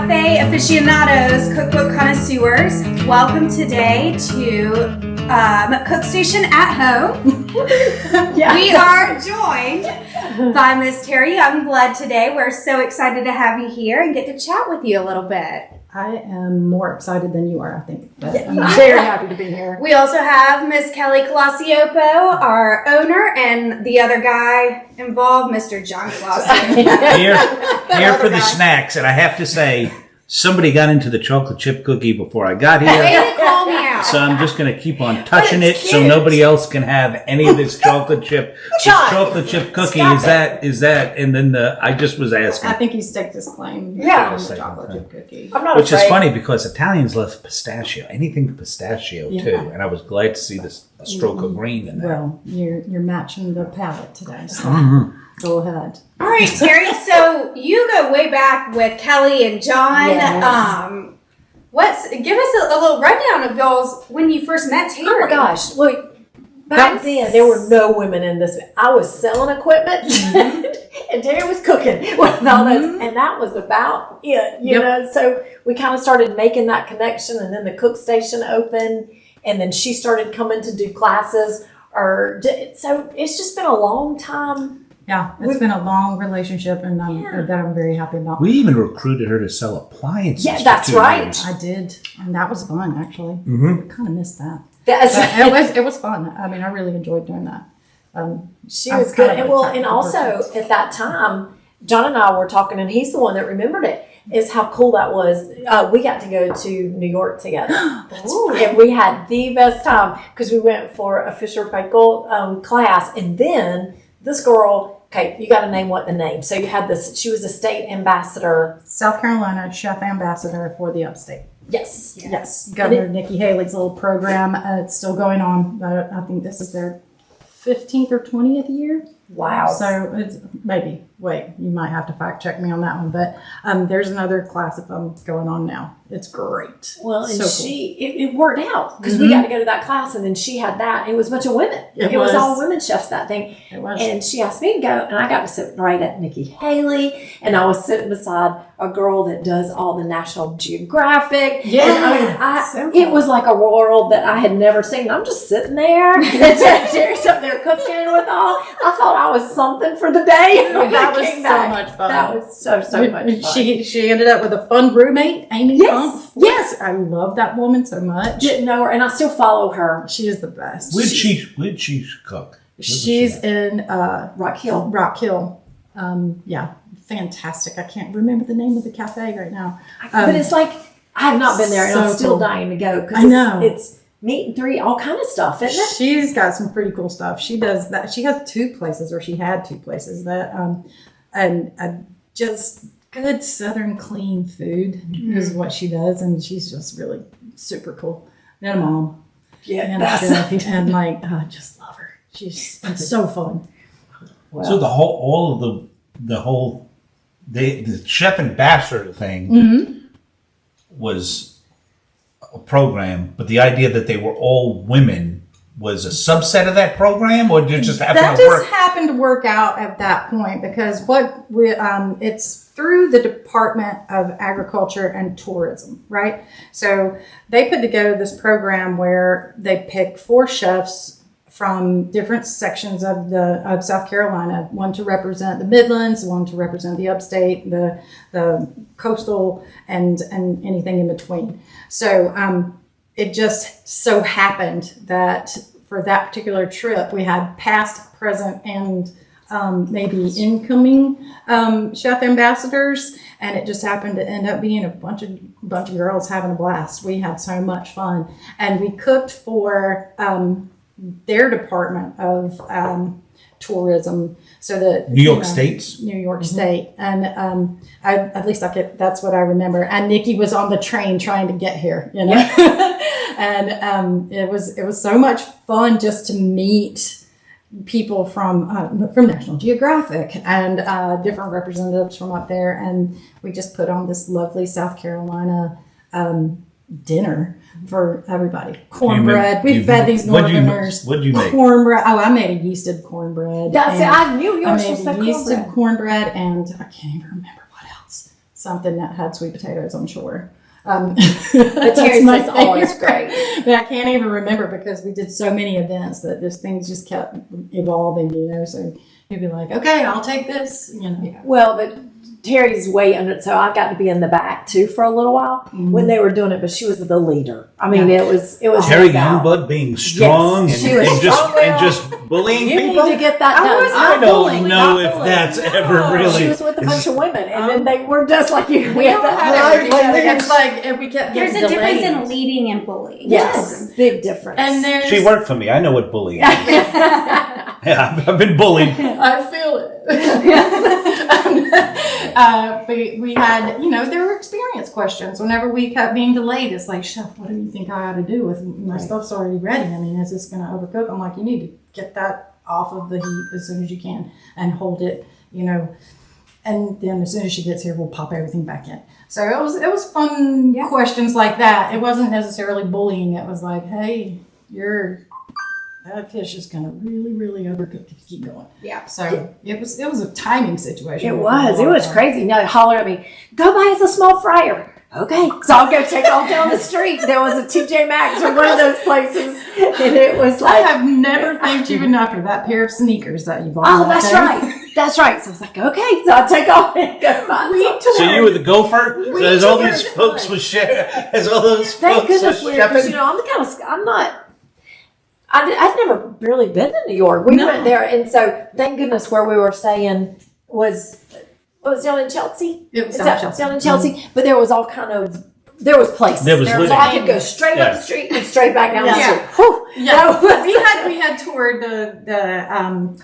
Cafe aficionados, cookbook connoisseurs. Welcome today to Cook Station at Home. Yeah. We are joined by Miss Teryi Youngblood today. We're so excited to have you here and get to chat with you a little bit. I am more excited than you are, I think. But I'm very happy to be here. We also have Miss Colacioppo, our owner, and the other guy involved, Mr. John Clausen. Here for the snacks, and I have to say, somebody got into the chocolate chip cookie before I got here. Way to call me out. So I'm just going to keep on touching it so nobody else can have any of this chocolate chip. This chocolate chip cookie, is that, and then I just was asking. I think he staked his claim. Yeah. On the chocolate chip cookie. I'm not Which afraid. is funny because Italians love pistachio, anything pistachio too, and I was glad to see this stroke of green in there. Well, you're matching the palette today, so go ahead. All right, Teryi. So you go way back with Kelly and John. Yes. Give us a little rundown of y'all's when you first met Teryi. Oh my gosh! Look, back then there were no women in this. I was selling equipment, and Teryi was cooking with all those, and that was about it. You know, so we kind of started making that connection, and then the cook station opened, and then she started coming to do classes. So it's just been a long time. Yeah, it's been a long relationship, and that I'm very happy about. We even recruited her to sell appliances. Yeah, that's right. Years. I did, and that was fun actually. I kind of missed that. It was fun. I mean, I really enjoyed doing that. She was good. And also at that time, John and I were talking, and he's the one that remembered it, is how cool that was. We got to go to New York together. And we had the best time because we went for a Fisher Paykel class. And then this girl, okay, you got to name what the name. So you had this, she was a state ambassador. South Carolina chef ambassador for the Upstate. Yes. Governor Nikki Haley's little program. It's still going on. I think this is their 15th or 20th year. Wow. So it's maybe, you might have to fact check me on that one, but there's another class that I'm going on now. It's great. Well, and so it worked out because we got to go to that class, and then she had that. It was a bunch of women. It was all women chefs, that thing. It was. And she asked me to go, and I got to sit right at Nikki Haley, and I was sitting beside a girl that does all the National Geographic. Yeah. And it was like a world that I had never seen. I'm just sitting there, and Terry's up there cooking with all. I thought I was something for the day. That was so much fun. That was so much fun. She ended up with a fun roommate, Amy. Yes. I love that woman so much. Didn't know her, and I still follow her. She is the best. Where'd she cook? She's in Rock Hill. Rock Hill. Fantastic. I can't remember the name of the cafe right now. But it's like, I have not been there, and so I'm still cool. dying to go. I know. It's meat and three, all kind of stuff, isn't it? She's got some pretty cool stuff. She does that. She has two places, or she had two places that, and just good Southern clean food is what she does, and she's just really super cool. And a mom, and a chef, and I just love her. It's so fun. Well, so the chef ambassador thing was a program, but the idea that they were all women was a subset of that program, or did it just happen to work? Happened to work out at that point because it's through the Department of Agriculture and Tourism, right? So they put together this program where they pick 4 chefs from different sections of South Carolina, one to represent the Midlands, one to represent the Upstate, the coastal, and anything in between. So it just so happened that for that particular trip, we had past, present, and maybe incoming chef ambassadors, and it just happened to end up being a bunch of girls having a blast. We had so much fun, and we cooked for their Department of Tourism, so that New York State, and that's what I remember. And Nikki was on the train trying to get here, and it was so much fun just to meet people from National Geographic and different representatives from up there, and we just put on this lovely South Carolina dinner for everybody. Cornbread. We've fed these Northerners. What'd you make? Cornbread. Oh, I made a yeasted cornbread. I knew yours was I made a yeasted cornbread, and I can't even remember what else. something that had sweet potatoes, I'm sure. But Terry's is always great. But I can't even remember because we did so many events that this things just kept evolving, So you'd be like, okay, I'll take this, Well, but Terry's way under, so I got to be in the back too for a little while when they were doing it, but she was the leader. I mean, it was Teryi Youngblood being strong Yes, she was strong and just bullying You people. need to get that done. I don't know if that's ever really. She was with a bunch of women, and then they were just like you. We had It's like, and we kept There's getting a difference delayed. in leading and bullying. Yes, big difference. And there's, She worked for me. I know what bullying is. Yeah, I've been bullied. I feel it. We had, there were experience questions whenever we kept being delayed. It's like, Chef, what do you think I ought to do with my stuff's already ready? I mean, is this going to overcook? I'm like, you need to get that off of the heat as soon as you can and hold it, and then as soon as she gets here, we'll pop everything back in. So it was fun questions like that. It wasn't necessarily bullying. It was like, hey, that fish is going to really, really overcook if you keep going. Yeah. So it was a timing situation. It was crazy. No, holler at me. Go buy us a small fryer. Okay. So I'll go take off down the street. There was a TJ Maxx or one of those places. And it was I like. have never thanked you enough for that pair of sneakers that you bought. Oh, that's right. That's right. So I was like, okay. So I take off and go buy some. So you were the gopher? So as all these folks was as all those Thank folks goodness was we're, because chefing? I'm not. I'd never really been to New York. We went there, and so thank goodness where we were staying was down in Chelsea. It was down in Chelsea, but there was all kind of places. There was living. I could go straight up the street and straight back down the street. Whew, Yeah, we had toured the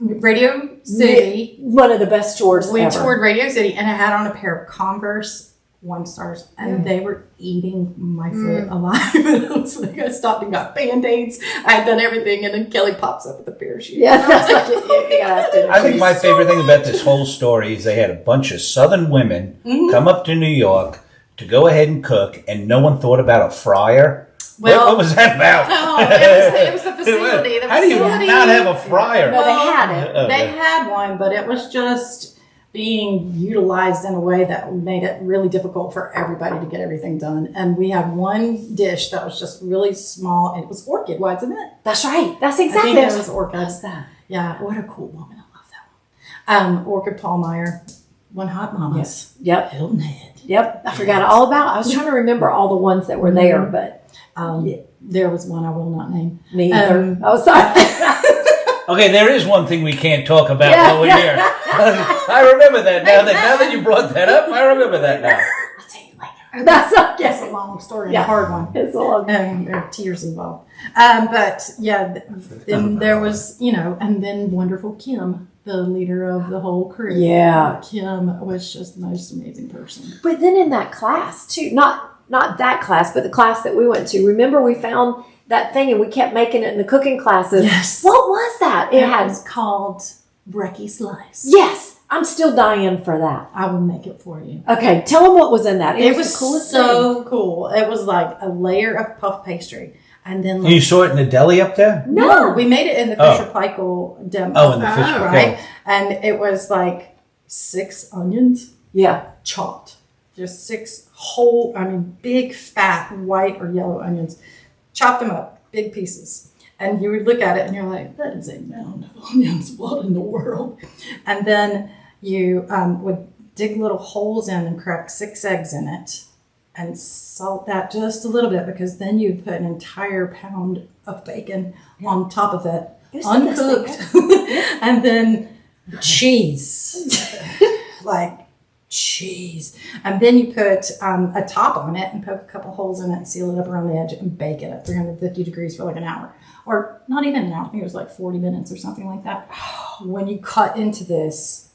Radio City. one of the best tours We ever. toured Radio City, and I had on a pair of Converse 1-stars, and they were eating my foot alive. And I was like, I stopped and got Band-Aids. I had done everything, and then Kelly pops up with a pair of shoes. Yeah, that's like you gotta do. I think my favorite thing about this whole story is they had a bunch of Southern women come up to New York to go ahead and cook, and no one thought about a fryer. Well, what was that about? Oh, it was the facility. How do you not have a fryer? No, they had it. They had one, but it was just being utilized in a way that made it really difficult for everybody to get everything done. And we had one dish that was just really small, and it was orchid, wasn't it? That's right. That's I exactly think it was orchid. What's that? Yeah, what a cool woman. I love that one. Orchid Pallmeyer, One Hot Mama's, Yep. Hilton Head. Yep. I forgot all about. I was trying to remember all the ones that were there, but There was one I will not name. me either. I was sorry. Okay, there is one thing we can't talk about while we're here. I remember that now that you brought that up. I remember that now. I'll tell you later. That's not It's a long story and a hard one. It's a long. There are tears involved. But yeah, then there was, and then wonderful Kim, the leader of the whole crew. Yeah. Kim was just the most amazing person. But then in that class too, not that class, but the class that we went to. Remember, we found that thing and we kept making it in the cooking classes. Yes. What was that? It had was called Brekkie Slice. Yes. I'm still dying for that. I will make it for you. Okay, tell them what was in that. It was the coolest so cool. It was like a layer of puff pastry. And then You saw it in the deli up there? No, we made it in the Fisher Paykel demo. Oh, in the Fisher Paykel. Right? And it was like 6 onions Yeah. chopped. Just 6 whole, big, fat, white or yellow onions. Chop them up, big pieces. And you would look at it and you're like, that is a mound of onions. What in the world? And then you would dig little holes in and crack 6 eggs in it and salt that just a little bit, because then you'd put an entire pound of bacon on top of it, uncooked. And then cheese. Like cheese. And then you put a top on it and poke a couple holes in it and seal it up around the edge and bake it at 350 degrees for like an hour. Or not even an hour. I think it was like 40 minutes or something like that. When you cut into this,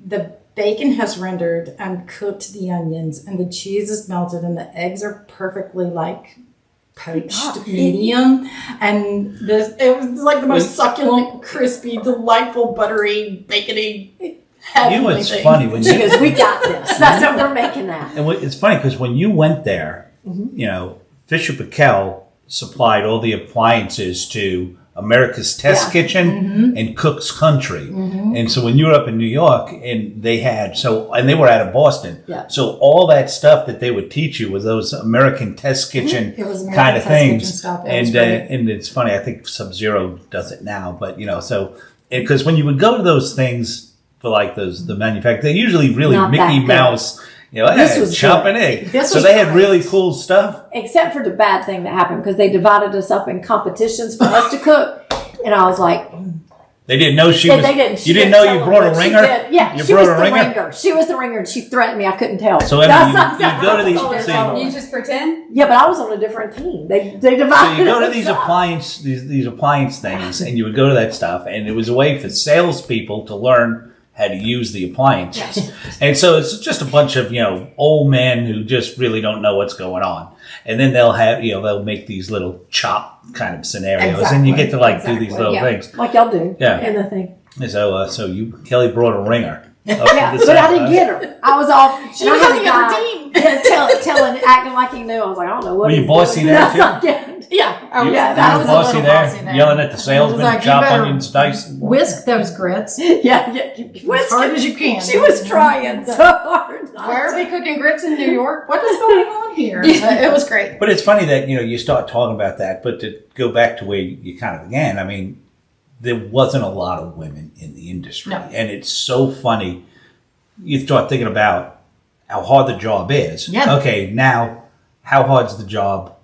the bacon has rendered and cooked the onions, and the cheese is melted, and the eggs are perfectly like poached medium. And it was like the most succulent, crispy, delightful, buttery, bacony. It's funny when She goes, we got this. That's what we're making that. And it's funny because when you went there, Fisher Paykel supplied all the appliances to America's Test Kitchen and Cook's Country. And so when you were up in New York and they had, and they were out of Boston. Yeah. So all that stuff that they would teach you was those American Test Kitchen kind of things. And it's funny, I think Sub-Zero does it now, but because when you would go to those things for like the manufacturer, they're usually really Not Mickey that good. Mouse. This was chopping good. egg. So they had really cool stuff. Except for the bad thing that happened because they divided us up in competitions for us to cook. And I was like, they didn't know she was. They didn't. You didn't know you brought a ringer? Yeah, she was the ringer. She was the ringer and she threatened me. I couldn't tell. So Emmie, you go to these. You just pretend? Yeah, but I was on a different team. They divided. So you go to these up. these appliance things, and you would go to that stuff, and it was a way for salespeople to learn how to use the appliances. And so it's just a bunch of, old men who just really don't know what's going on. And then they'll have, they'll make these little chop kind of scenarios and you get to do these little things. Like y'all do. Yeah. In the thing. And so, Kelly brought a ringer. Yeah, but I didn't get her. I was off. She was on the other team. Telling, acting like he knew. I was like, I don't know what. Were you bossy there too? Yeah. Oh, yeah. That was bossy there, yelling at the salesman, chop onions, dice. Whisk those grits. Yeah. As hard as you can. She was trying so hard. Why are we cooking grits in New York? What is going on here? It was great. But it's funny that, you start talking about that, but to go back to where you kind of began, I mean, there wasn't a lot of women in the industry. No. And it's so funny. You start thinking about how hard the job is. Yeah. Okay, now, how hard's the job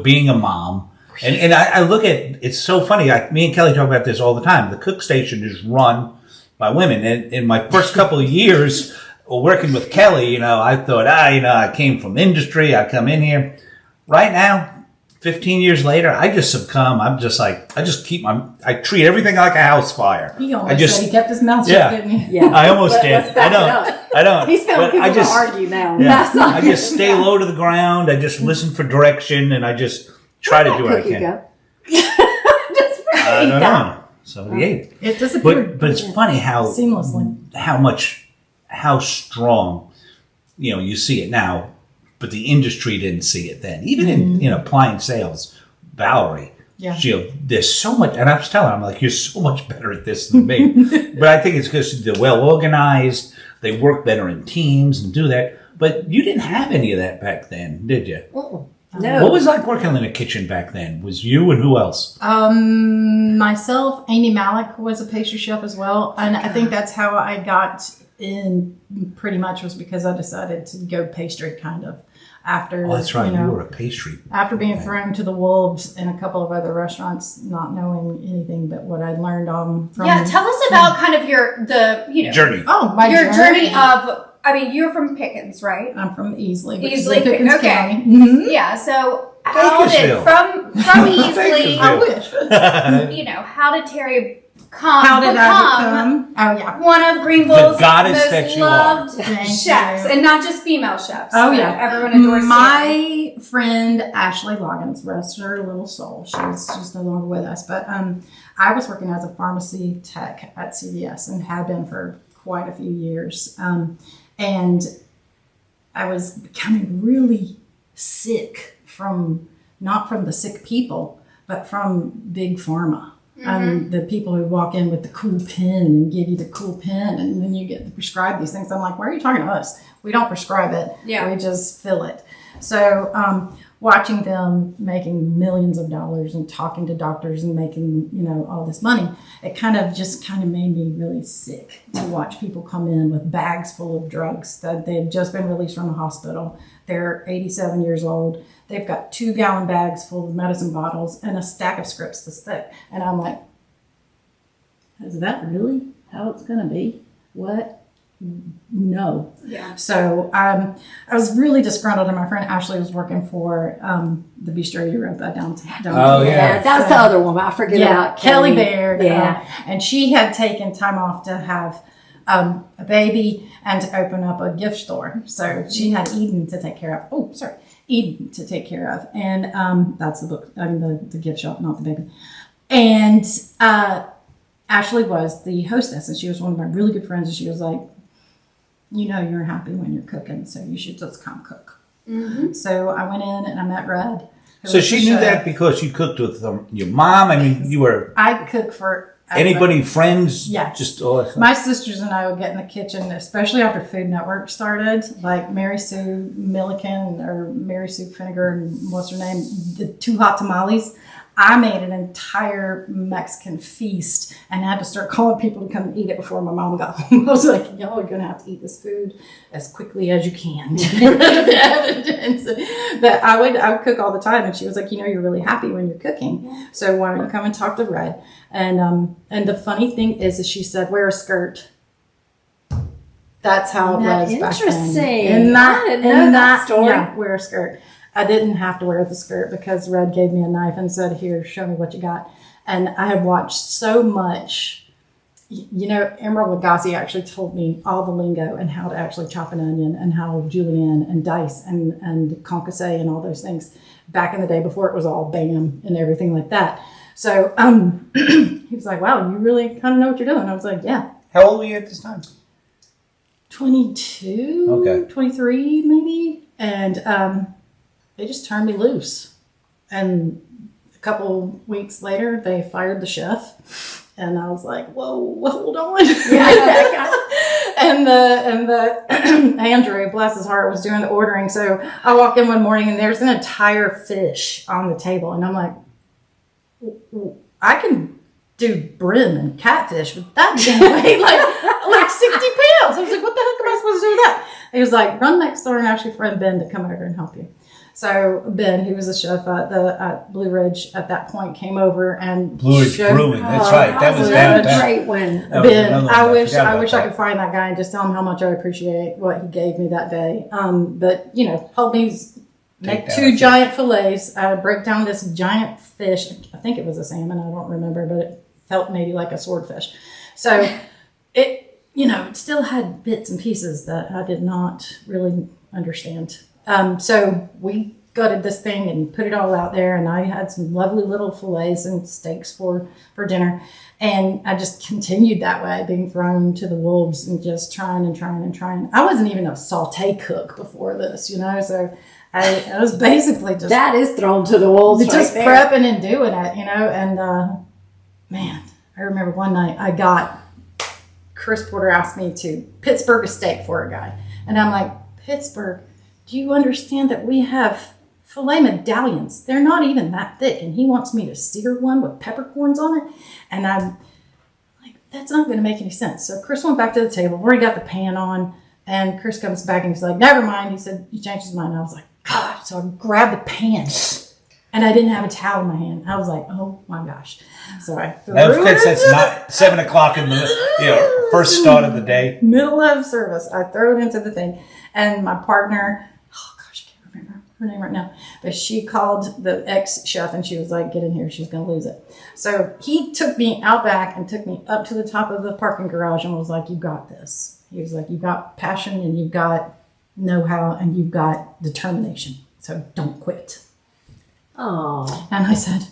being a mom? And I look at, it's so funny. Me and Kelly talk about this all the time. The cook station is run by women. And in my first couple of years working with Kelly, I thought, I came from industry. I come in here. Right now, 15 years later, I just succumb. I'm just like, I treat everything like a house fire. He almost said he kept his mouth shut, didn't he? Yeah. I almost did. I don't. He's feeling people I just, to argue now. Yeah, That's not I just stay low to the ground. I just listen for direction, and I just try to do what I can. I don't know. Somebody ate it. It disappeared. But it's funny how seamlessly, how strong, you see it now. But the industry didn't see it then. Even in appliance sales, Valerie, there's so much, and I was telling her, I'm like, you're so much better at this than me. But I think it's because they're well organized, they work better in teams and do that. But you didn't have any of that back then, did you? No. What was it like working in a kitchen back then? Was you and who else? Myself, Amy Malik was a pastry chef as well, and I think that's how I got in. Pretty much was because I decided to go pastry kind of. After, that's right. You were a pastry. After being thrown to the wolves in a couple of other restaurants, not knowing anything but what I learned from. Yeah, tell us about kind of your journey. Oh, my journey of. I mean, you're from Pickens, right? I'm from Easley. Pickens, okay. Mm-hmm. Yeah. So how did from Easley? I wish. How did Teryi How did I become? Oh, yeah. One of Greenville's the goddess most that you loved are. chefs, and not just female chefs. Oh, yeah. Everyone adores my friend Ashley Loggins, rest her little soul. She's no longer with us, but I was working as a pharmacy tech at CVS and had been for quite a few years, and I was becoming really sick not from the sick people, but from big pharma. The people who walk in with the cool pen and give you the cool pen, and then you get to prescribe these things. I'm like, why are you talking to us? We don't prescribe it. Yeah. We just fill it. So watching them making millions of dollars and talking to doctors and making, all this money, it kind of made me really sick to watch people come in with bags full of drugs that they've just been released from the hospital. They're 87 years old. They've got 2-gallon bags full of medicine bottles and a stack of scripts this thick. And I'm like, is that really how it's going to be? What? No. Yeah. So I was really disgruntled, and my friend Ashley was working for the bistro you wrote that down. Oh, yeah. That's the other one. I forget about Kelly Baird. Yeah. And she had taken time off to have a baby and to open up a gift store. So she had Eden to take care of. Eden to take care of. And that's the book, the gift shop, not the baby. And Ashley was the hostess, and she was one of my really good friends, and she was like, you're happy when you're cooking, so you should just come cook. Mm-hmm. So I went in and I met Red, So she knew that because you cooked with your mom. I mean, you were. I cook for anybody, friends. Yeah, just all that stuff. My sisters and I would get in the kitchen, especially after Food Network started. Like Mary Sue Milliken or Mary Sue Finnegar and what's her name, the two hot tamales. I made an entire Mexican feast and had to start calling people to come and eat it before my mom got home. I was like, y'all are going to have to eat this food as quickly as you can. But I would cook all the time. And she was like, you're really happy when you're cooking. So why don't you come and talk to Red? And the funny thing is she said, wear a skirt. That's how it was back then. Interesting. I didn't know that story. Yeah, wear a skirt. I didn't have to wear the skirt because Red gave me a knife and said, here, show me what you got. And I have watched so much. Emeril Lagasse actually told me all the lingo and how to actually chop an onion and how julienne and dice and concasse and all those things back in the day before it was all BAM and everything like that. So he was like, wow, you really kind of know what you're doing. I was like, yeah. How old were you at this time? 22, okay. 23 maybe. And they just turned me loose. And a couple weeks later, they fired the chef. And I was like, whoa, hold on. and the Andrew, bless his heart, was doing the ordering. So I walk in one morning and there's an entire fish on the table. And I'm like, I can do brim and catfish, but that didn't weigh like 60 pounds. I was like, what the heck am I supposed to do with that? He was like, run next door and ask your friend Ben to come over and help you. So Ben, who was a chef at Blue Ridge at that point, came over and Blue Ridge Brewing. That's right. That was a great one. Ben, I wish I could find that guy and just tell him how much I appreciate what he gave me that day. But help me make two giant fillets. I break down this giant fish. I think it was a salmon. I don't remember, but it felt maybe like a swordfish. So it still had bits and pieces that I did not really understand. So we gutted this thing and put it all out there, and I had some lovely little fillets and steaks for dinner. And I just continued that way, being thrown to the wolves and just trying. I wasn't even a saute cook before this, so I was basically just... That is thrown to the wolves just right prepping and doing it, and man, I remember one night Chris Porter asked me to Pittsburgh a steak for a guy. And I'm like, Pittsburgh? Do you understand that we have filet medallions? They're not even that thick. And he wants me to sear one with peppercorns on it. And I'm like, that's not going to make any sense. So Chris went back to the table, already got the pan on. And Chris comes back and he's like, never mind. He said, he changed his mind. I was like, God. So I grabbed the pan. And I didn't have a towel in my hand. I was like, oh my gosh. So I threw it. That's not 7 o'clock in the first start of the day. Middle of service. I throw it into the thing. And my partner... I can't remember her name right now, but she called the ex-chef and she was like, get in here, she's going to lose it. So he took me out back and took me up to the top of the parking garage and was like, you got this. He was like, you got passion and you've got know-how and you've got determination. So don't quit. Oh. And I said,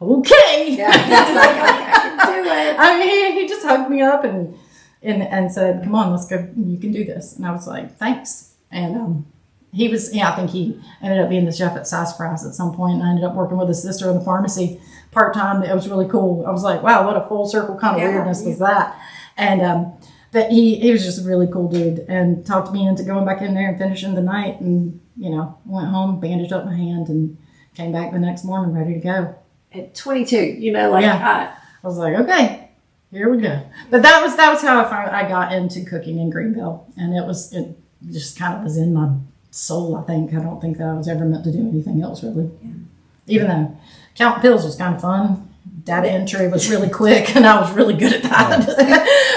okay. Yeah, that's like, I can do it. I mean, he just hugged me up and said, come on, let's go. You can do this. And I was like, thanks. And he was, I think he ended up being the chef at Sassafras at some point, and I ended up working with his sister in the pharmacy part-time. It was really cool. I was like, wow, what a full circle kind of weirdness was that. And but he was just a really cool dude and talked me into going back in there and finishing the night, and went home, bandaged up my hand, and came back the next morning ready to go. At 22, I was like, okay, here we go. But that was how I got into cooking in Greenville, and it just kind of was in my soul, I think. I don't think that I was ever meant to do anything else, really. Yeah. Even though counting pills was kind of fun. Data entry was really quick, and I was really good at that.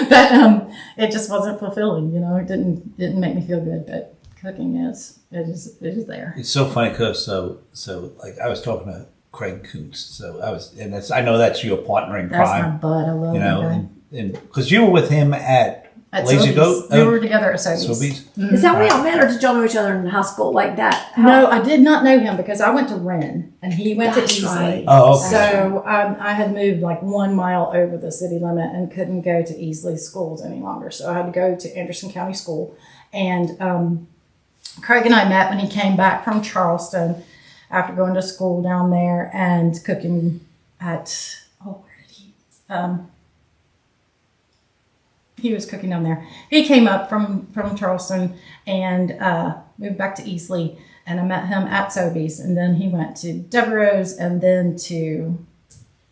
But it just wasn't fulfilling, It didn't make me feel good. But cooking is there. It's so funny because so like I was talking to Craig Kuhns, I know that's your partner in crime. That's my bud. I love that guy. And because you were with him at Lazy Soby's. Goat. We were together at Soby's. Mm-hmm. Is that where y'all met, or did y'all know each other in high school like that? No, I did not know him because I went to Wren and he went to Easley. Right. Oh, okay. So I had moved like 1 mile over the city limit and couldn't go to Easley schools any longer. So I had to go to Anderson County School. And Craig and I met when he came back from Charleston. after going to school down there and cooking at, where did he? He was cooking down there. He came up from Charleston and moved back to Easley, and I met him at Soby's, and then he went to Devereaux's and then to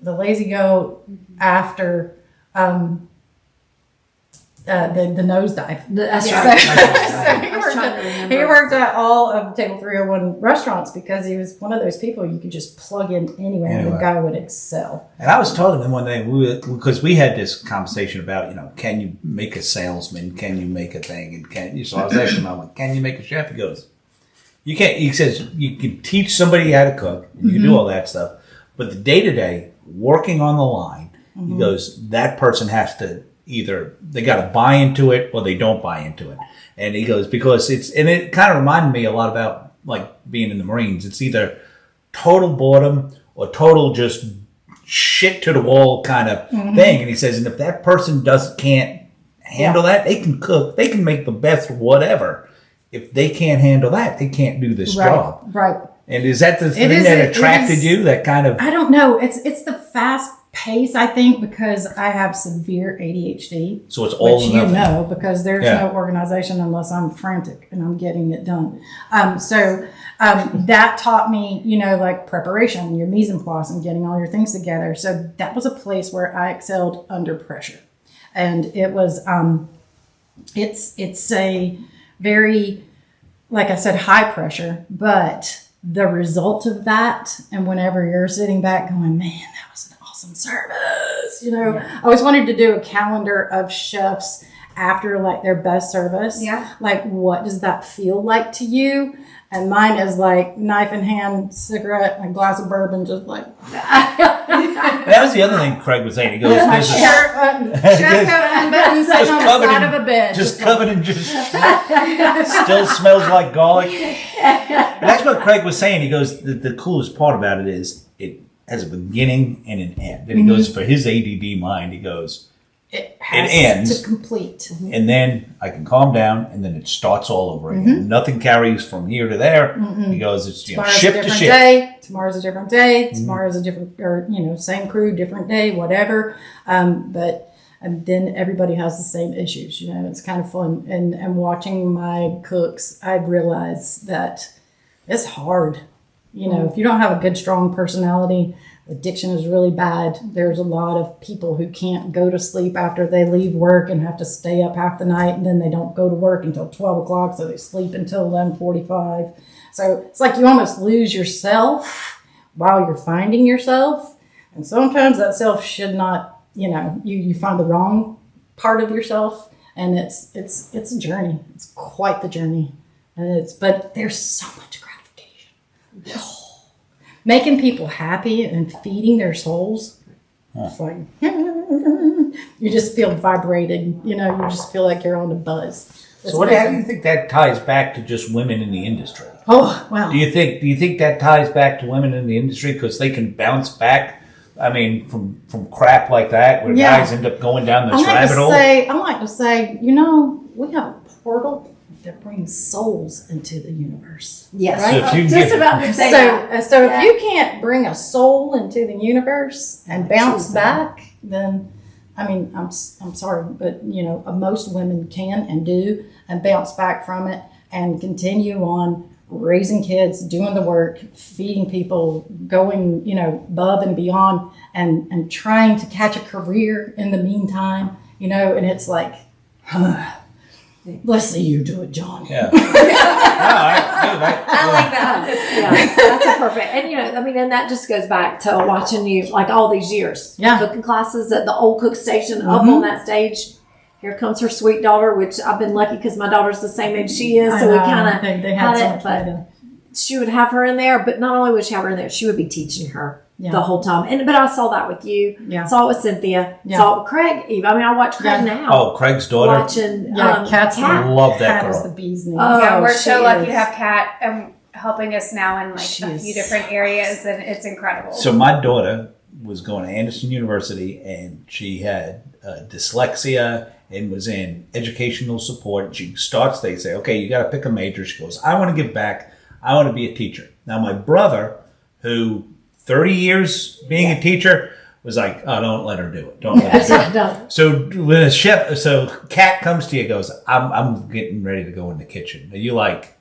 the Lazy Goat after the nosedive. That's So, right. he worked at all of Table 301 restaurants because he was one of those people you could just plug in anywhere and the guy would excel. And I was telling him one day, because we had this conversation about, can you make a salesman? Can you make a thing? And so I was asking him, I'm like, can you make a chef? He goes, you can't. He says, you can teach somebody how to cook, and you can do all that stuff. But the day-to-day, working on the line, he goes, that person has to either, they got to buy into it or they don't buy into it. And he goes, because it kind of reminded me a lot about like being in the Marines. It's either total boredom or total just shit to the wall kind of thing. And he says, and if that person can't handle that, they can cook, they can make the best whatever. If they can't handle that, they can't do this job. Right. And is that the thing that attracted you? That kind of, I don't know. It's the fast pace, I think, because I have severe ADHD. So it's all which nothing. Because there's no organization unless I'm frantic and I'm getting it done. That taught me, like preparation, your mise en place, and getting all your things together. So that was a place where I excelled under pressure, and it was it's a very, like I said, high pressure, but the result of that, and whenever you're sitting back going, man, that was an awesome service, I always wanted to do a calendar of chefs after like their best service. Like, what does that feel like to you? And mine is like knife in hand, cigarette, and a glass of bourbon, just like. That was the other thing Craig was saying. He goes, my shirt unbuttoned, sitting on the side of a bed. Just covered in just still smells like garlic. And that's what Craig was saying. He goes, the coolest part about it is it has a beginning and an end. And he goes, for his ADD mind, he goes, it has ends to complete. And then I can calm down, and then it starts all over again. Nothing carries from here to there. He goes, it's shift to shift. Tomorrow's a different day. Tomorrow's a different, or same crew, different day, whatever. And then everybody has the same issues. It's kind of fun. And watching my cooks, I realized that it's hard. If you don't have a good, strong personality, addiction is really bad. There's a lot of people who can't go to sleep after they leave work and have to stay up half the night, and then they don't go to work until 12 o'clock, so they sleep until 11:45. So it's like you almost lose yourself while you're finding yourself. And sometimes that self should not, you find the wrong part of yourself, and it's a journey. It's quite the journey. But there's so much gratification. Making people happy and feeding their souls. It's like, you just feel vibrating. You just feel like you're on a buzz. So how do you think that ties back to just women in the industry? Oh, wow. Do you think that ties back to women in the industry because they can bounce back? I mean, from crap like that, where guys end up going down this rabbit hole. I like to say, we have a portal that brings souls into the universe. Yes. Right? So if if you can't bring a soul into the universe and bounce back, then I'm sorry, but most women can and do and bounce back from it and continue on raising kids, doing the work, feeding people, going above and beyond, and trying to catch a career in the meantime. And it's like, let's see you do it, John. Yeah. I like that. Yeah, that's a perfect. And and that just goes back to watching you like all these years. Yeah. Cooking classes at the old cook station, up on that stage. Here comes her sweet daughter, which I've been lucky because my daughter's the same age she is. So we kind of they had so much fun. She would have her in there, but not only would she have her in there, she would be teaching her the whole time. But I saw that with you. Yeah. Saw it with Cynthia. Yeah. Saw it with Craig. Eve. I watch Craig now. Oh, Craig's daughter. Watching Kat. I love that Kat girl. is the bee's knees. Yeah, we're so lucky to have Kat helping us now in a few different areas, and it's incredible. So my daughter was going to Anderson University, and she had dyslexia and was in educational support. They say, okay, you got to pick a major. She goes, I want to give back. I want to be a teacher. Now, my brother, who 30 years being a teacher, was like, oh, don't let her do it. Don't let her do it. So when Kat comes to you and goes, I'm getting ready to go in the kitchen. Are you like,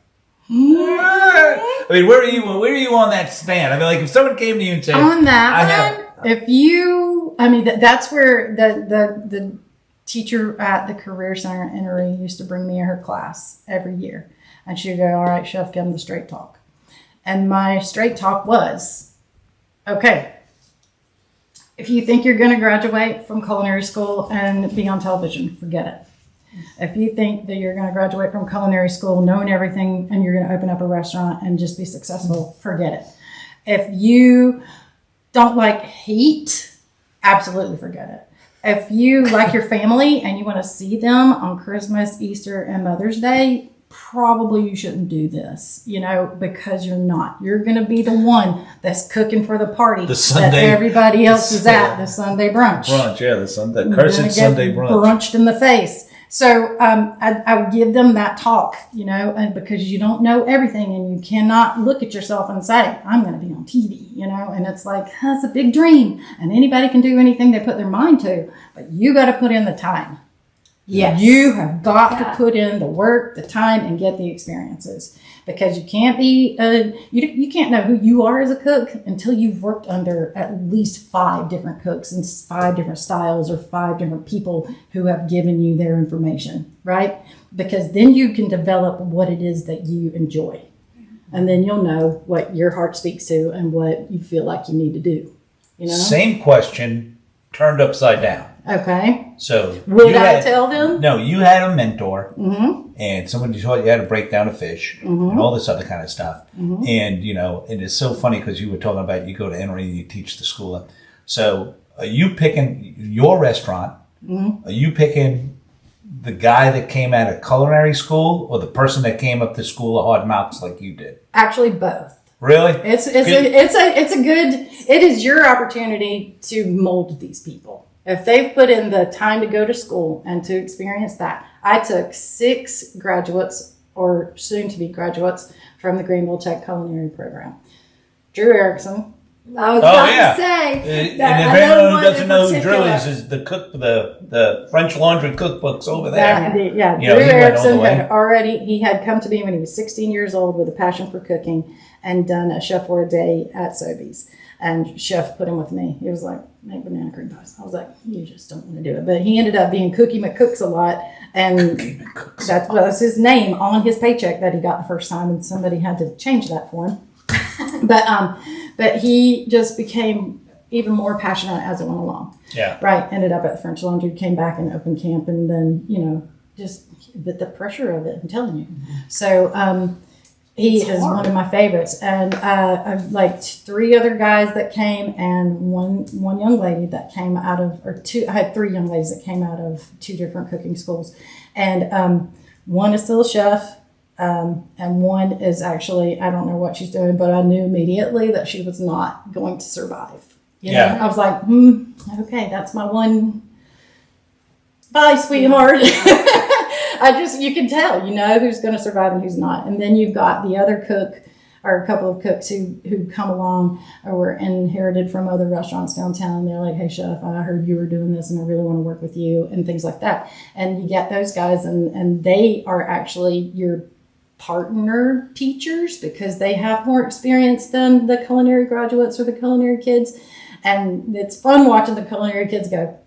I mean, where are you on that stand? I mean, like if someone came to you and said, on that one, if you, I mean, that's where the teacher at the Career Center in Erie used to bring me in her class every year. And she'd go, all right, Chef, give them the straight talk. And my straight talk was, okay, if you think you're going to graduate from culinary school and be on television, forget it. If you think that you're going to graduate from culinary school knowing everything and you're going to open up a restaurant and just be successful, forget it. If you don't like heat, absolutely forget it. If you like your family and you want to see them on Christmas, Easter, and Mother's Day, probably you shouldn't do this, because you're not. You're going to be the one that's cooking for the party that everybody else is at, the Sunday brunch. The cursed Sunday brunch. Brunched in the face. So I would give them that talk, and because you don't know everything and you cannot look at yourself and say, I'm going to be on TV, and it's like, that's a big dream and anybody can do anything they put their mind to, but you got to put in the time. Yes. You have got to put in the work, the time, and get the experiences, because you can't be, you can't know who you are as a cook until you've worked under at least 5 different cooks and 5 different styles or 5 different people who have given you their information, right? Because then you can develop what it is that you enjoy. And then you'll know what your heart speaks to and what you feel like you need to do, Same question turned upside down. Okay. So would I tell them? No, you had a mentor, and somebody taught you how to break down a fish and all this other kind of stuff. And and it's so funny because you were talking about you go to Emory and you teach the school. So are you picking your restaurant? Are you picking the guy that came out of culinary school or the person that came up to school of hard knocks like you did? Actually, both. Really? It is your opportunity to mold these people. If they've put in the time to go to school and to experience that. I took 6 graduates or soon to be graduates from the Greenville Tech Culinary Program. Drew Erickson. I was about to say. And if anyone who doesn't know who Drew is the cook, the French Laundry cookbooks over there. Drew Erickson had come to me when he was 16 years old with a passion for cooking and done a chef for a day at Soby's. And Chef put him with me. He was like, make banana cream pies. I was like, you just don't want to do it. But he ended up being Cookie McCooks a lot. And that was his name on his paycheck that he got the first time. And somebody had to change that for him. But he just became even more passionate as it went along. Yeah. Right. Ended up at the French Laundry, came back and opened camp. And then, but the pressure of it, I'm telling you. So, he is one of my favorites, and I've like 3 other guys that came, and one young lady that came out of, or 2. I had 3 young ladies that came out of 2 different cooking schools, and one is still a chef, and one is actually, I don't know what she's doing, but I knew immediately that she was not going to survive. You know? I was like, okay, that's my one. Bye, sweetheart. You can tell, who's going to survive and who's not. And then you've got the other cook or a couple of cooks who come along or were inherited from other restaurants downtown. They're like, hey, Chef, I heard you were doing this and I really want to work with you and things like that. And you get those guys and they are actually your partner teachers because they have more experience than the culinary graduates or the culinary kids. And it's fun watching the culinary kids go,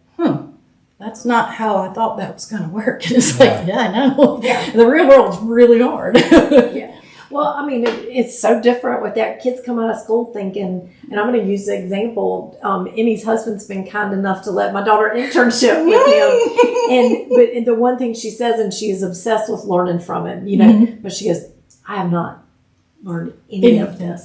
that's not how I thought that was going to work. And it's like, I know. Yeah. The real world's really hard. Yeah. Well, I mean, it's so different with that. Kids come out of school thinking, and I'm going to use the example, Emmie's husband's been kind enough to let my daughter internship with him. But the one thing she says, and she is obsessed with learning from him, but she goes, I have not learned any of this.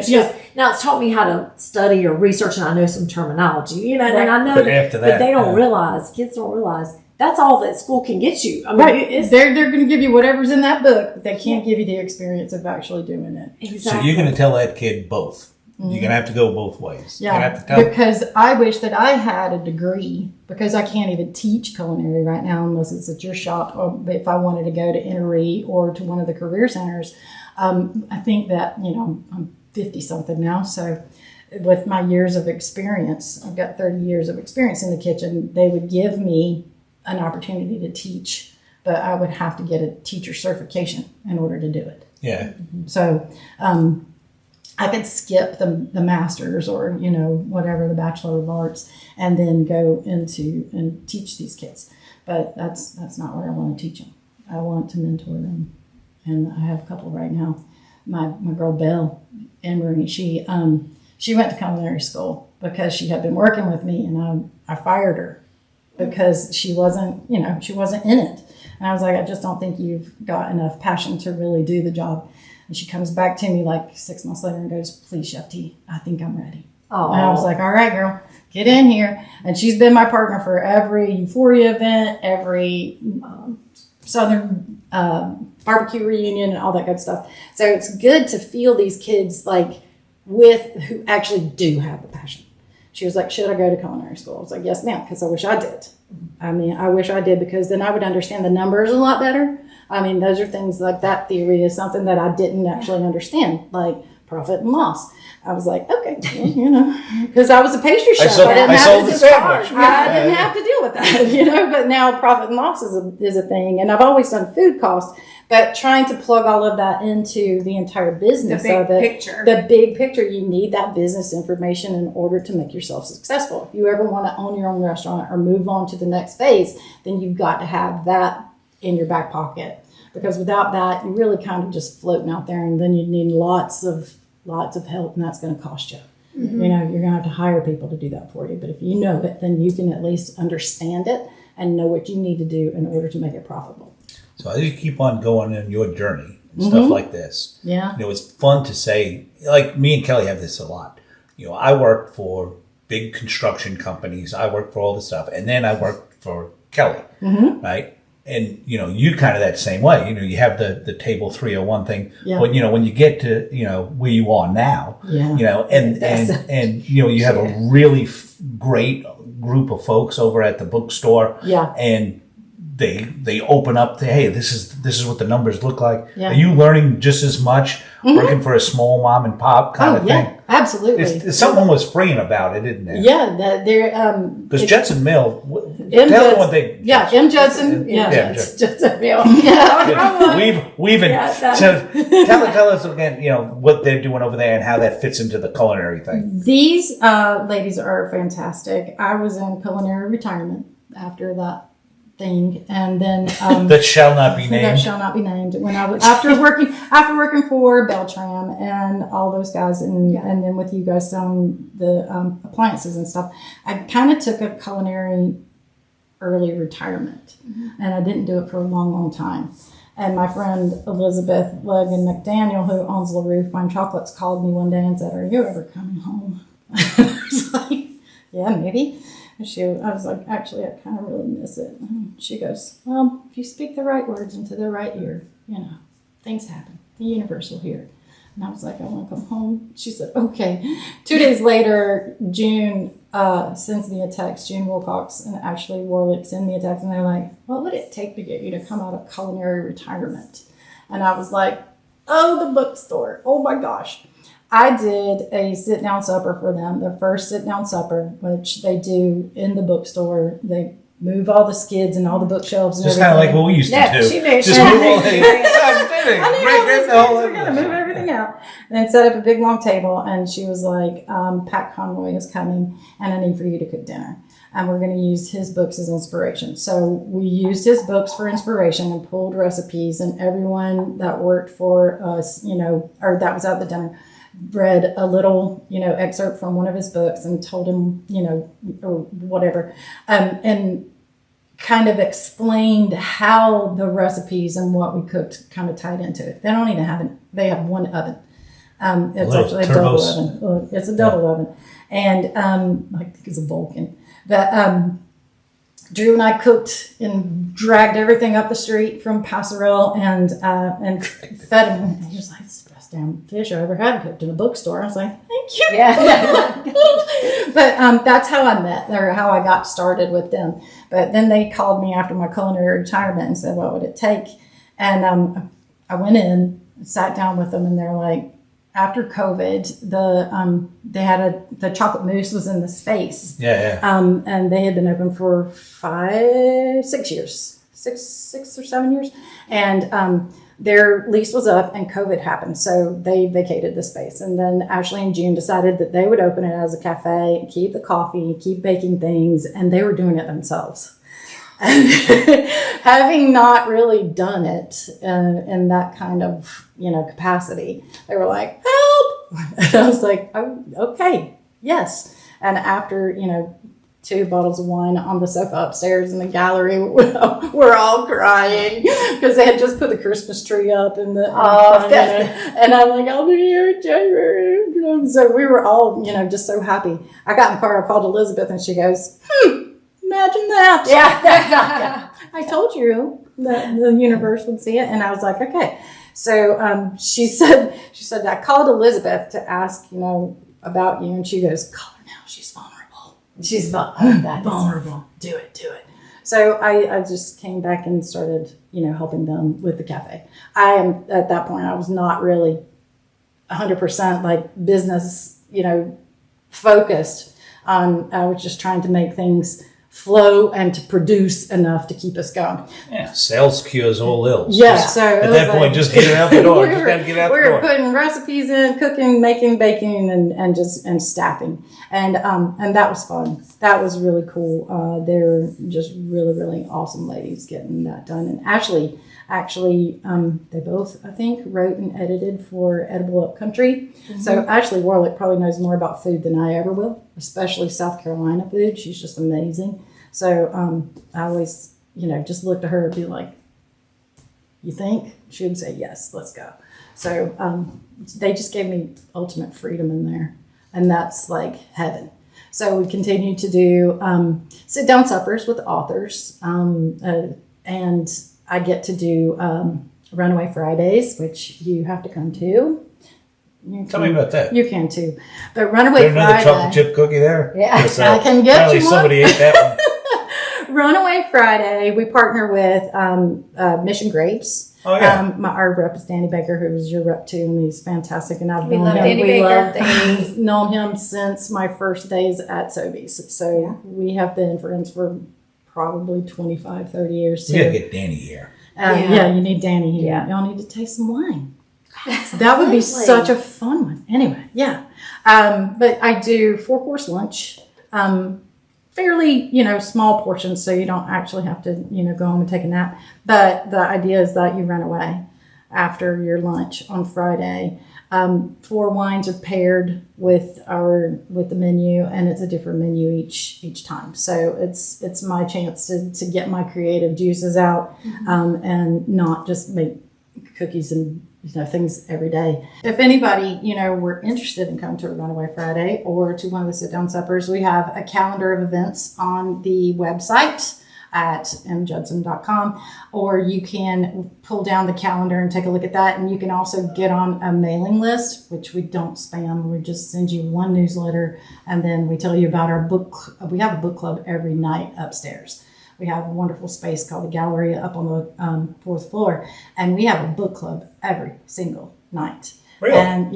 She goes, now it's taught me how to study or research, and I know some terminology, and I know but they don't realize, kids don't realize that's all that school can get you. I mean, they're going to give you whatever's in that book, but they can't give you the experience of actually doing it. Exactly. So you're going to tell that kid both. You're gonna have to go both ways. Yeah, you have to tell because I wish that I had a degree, because I can't even teach culinary right now unless it's at your shop, or if I wanted to go to Intery or to one of the career centers. I think that, I'm 50 something now, so with my years of experience, I've got 30 years of experience in the kitchen, they would give me an opportunity to teach, but I would have to get a teacher certification in order to do it. Yeah. So, I could skip the master's or, whatever, the Bachelor of Arts, and then go into and teach these kids. But that's not where I want to teach them. I want to mentor them. And I have a couple right now. My girl, Belle, Emery, she went to culinary school because she had been working with me, and I fired her because she wasn't in it. And I was like, I just don't think you've got enough passion to really do the job. And she comes back to me like 6 months later and goes, please, Chef T, I think I'm ready. Oh. And I was like, all right, girl, get in here. And she's been my partner for every Euphoria event, every Southern barbecue reunion, and all that good stuff. So it's good to feel these kids who actually do have the passion. She was like, should I go to culinary school? I was like, yes, ma'am, because I wish I did. I wish I did, because then I would understand the numbers a lot better. Those are things like that theory is something that I didn't actually understand, like profit and loss. I was like, okay, because I was a pastry chef. I didn't have to deal with that, but now profit and loss is a thing. And I've always done food costs, but trying to plug all of that into the entire business the big picture, you need that business information in order to make yourself successful. If you ever want to own your own restaurant or move on to the next phase, then you've got to have that in your back pocket, because without that, you're really kind of just floating out there, and then you need lots of help, and that's going to cost you. Mm-hmm. You're going to have to hire people to do that for you. But if you know it, then you can at least understand it and know what you need to do in order to make it profitable. So as you keep on going in your journey and stuff like this, it's fun to say, like me and Kelly have this a lot. I worked for big construction companies. I worked for all this stuff. And then I worked for Kelly, right? And, you kind of that same way. You have the table 301 thing. Yeah. But, when you get to, where you are now, and you have a really great group of folks over at the bookstore. Yeah. And they open up to, hey, this is what the numbers look like. Yeah. Are you learning just as much working for a small mom and pop kind of thing? Yeah, absolutely. Someone was freeing about it, isn't there? Yeah, because Judson Mill. M. Judson. Judson Mill. Tell us again, what they're doing over there and how that fits into the culinary thing. These ladies are fantastic. I was in culinary retirement after that thing, and then that shall not be named. That shall not be named. When I was after working for Beltram and all those guys, and then with you guys selling the appliances and stuff, I kind of took a culinary early retirement, and I didn't do it for a long time. And my friend Elizabeth Logan McDaniel, who owns LaRue Fine Chocolates, called me one day and said, "Are you ever coming home?" I was like, "Yeah, maybe." I was like, actually, I kind of really miss it. And she goes, well, if you speak the right words into the right ear, things happen. The universe will hear it. And I was like, I want to come home. She said, okay. 2 days later, June sends me a text, June Wilcox and Ashley Warlick send me a text, and they're like, what would it take to get you to come out of culinary retirement? And I was like, oh, the bookstore. Oh, my gosh. I did a sit-down supper for them, their first sit-down supper, which they do in the bookstore. They move all the skids and all the bookshelves and everything. Just kind of like what we used to do. She made just move all the We're going to move everything out. And then set up a big, long table, and she was like, Pat Conroy is coming, and I need for you to cook dinner. And we're going to use his books as inspiration. So we used his books for inspiration and pulled recipes, and everyone that worked for us, or that was at the dinner, read a little, excerpt from one of his books and told him, or whatever, and kind of explained how the recipes and what we cooked kind of tied into it. They don't even they have one oven. It's actually a double oven. It's a double oven. And I think it's a Vulcan. But Drew and I cooked and dragged everything up the street from Passerelle and fed him. And he was like, damn fish I ever had cooked in a bookstore. I was like, thank you. Yeah. But that's how I met, or how I got started with them. But then they called me after my culinary retirement and said, what would it take? And I went in, sat down with them, and they're like, after COVID, the chocolate mousse was in the space. Yeah. And they had been open for 6 years, six or 7 years. And their lease was up and COVID happened. So they vacated the space. And then Ashley and June decided that they would open it as a cafe, keep the coffee, keep baking things. And they were doing it themselves. And having not really done it in that kind of, capacity, they were like, help! And I was like, oh, okay, yes. And after, 2 bottles of wine on the sofa upstairs in the gallery, we're all crying because they had just put the Christmas tree up in the and I'm like, I'll be here in January. So we were all, just so happy. I got in the car, I called Elizabeth, and she goes, imagine that. Yeah. I told you that the universe would see it. And I was like, okay. So she said, I called Elizabeth to ask, about you. And she goes, call her now. She's vulnerable. She's vulnerable. Do it. So I just came back and started, helping them with the cafe. At that point, I was not really 100% like business, focused. I was just trying to make things flow and to produce enough to keep us going. Yeah, sales cures all ills. Yeah, Just, so at that point, just get it out the door. Just got to get out the door. We were putting recipes in, cooking, making, baking, and staffing, and that was fun. That was really cool. They're just really, really awesome ladies getting that done. And actually, they both, I think, wrote and edited for Edible Upcountry. Mm-hmm. So Ashley Warlick probably knows more about food than I ever will, especially South Carolina food. She's just amazing. So I always, just look to her and be like, you think? She would say, yes, let's go. So they just gave me ultimate freedom in there. And that's like heaven. So we continue to do sit-down suppers with authors. And I get to do Runaway Fridays, which you have to come to. Tell me about that. You can too. But Runaway There's another Friday. chocolate chip cookie there? Yeah, I can get apparently you one. Somebody ate that one. Runaway Friday, we partner with Mission Grapes. Oh, yeah. Our rep is Danny Baker, who was your rep too, and he's fantastic. And I've We known love him. Danny Baker. I've known him since my first days at Soby's. So we have been friends for probably 25, 30 years too. We got to get Danny here. Yeah, you need Danny here. Yeah. Y'all need to taste some wine. That would be such a fun one. Anyway, yeah. But I do 4-course lunch, fairly, small portions, so you don't actually have to, go home and take a nap. But the idea is that you run away after your lunch on Friday. 4 wines are paired with the menu, and it's a different menu each time. So it's my chance to get my creative juices out, and not just make cookies and things every day. If anybody, were interested in coming to a Runaway Friday or to one of the sit-down suppers, we have a calendar of events on the website at mjudson.com, or you can pull down the calendar and take a look at that. And you can also get on a mailing list, which we don't spam. We just send you one newsletter, and then we tell you about our book. We have a book club every night upstairs. We have a wonderful space called the Gallery up on the 4th floor, and we have a book club every single night. Really? And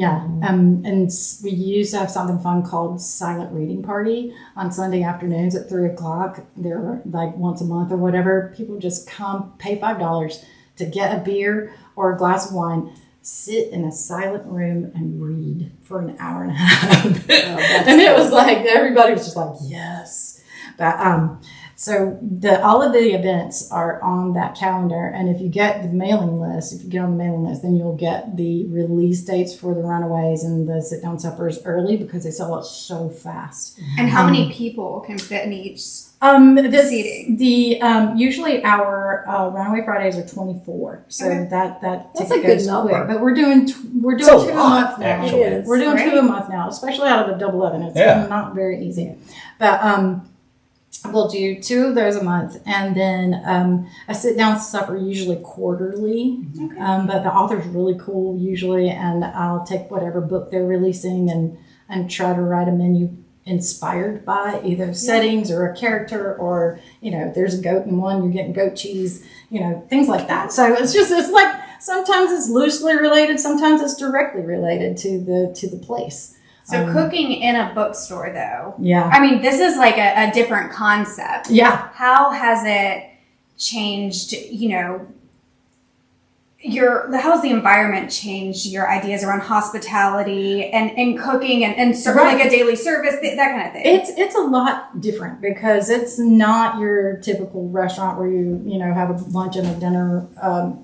and we used to have something fun called Silent Reading Party on Sunday afternoons at 3:00. They're like once a month or whatever. People just come, pay $5 to get a beer or a glass of wine, sit in a silent room and read for an hour and a half. And it was like, everybody was just like, yes. But so all of the events are on that calendar, and if you get the mailing list, then you'll get the release dates for the Runaways and the sit-down suppers early, because they sell out so fast. And how many people can fit in each seating? Usually our Runaway Fridays are 24, so Okay. that That's ticket a good goes number. quick. But we're doing 2 a a lot, month now. actually. It is. We're doing Great. 2 a month now, especially out of the double oven. It's Yeah. not very easy, but we'll do 2 of those a month, and then I sit down supper usually quarterly. Okay. But the author's really cool usually, and I'll take whatever book they're releasing and try to write a menu inspired by either settings or a character, or there's a goat in one, you're getting goat cheese, things like that. So it's like sometimes it's loosely related, sometimes it's directly related to the place. So cooking in a bookstore, though. Yeah. I mean, this is like a different concept. Yeah. How has it changed, how's the environment changed your ideas around hospitality and cooking and like a daily service, that kind of thing? It's a lot different because it's not your typical restaurant where you have a lunch and a dinner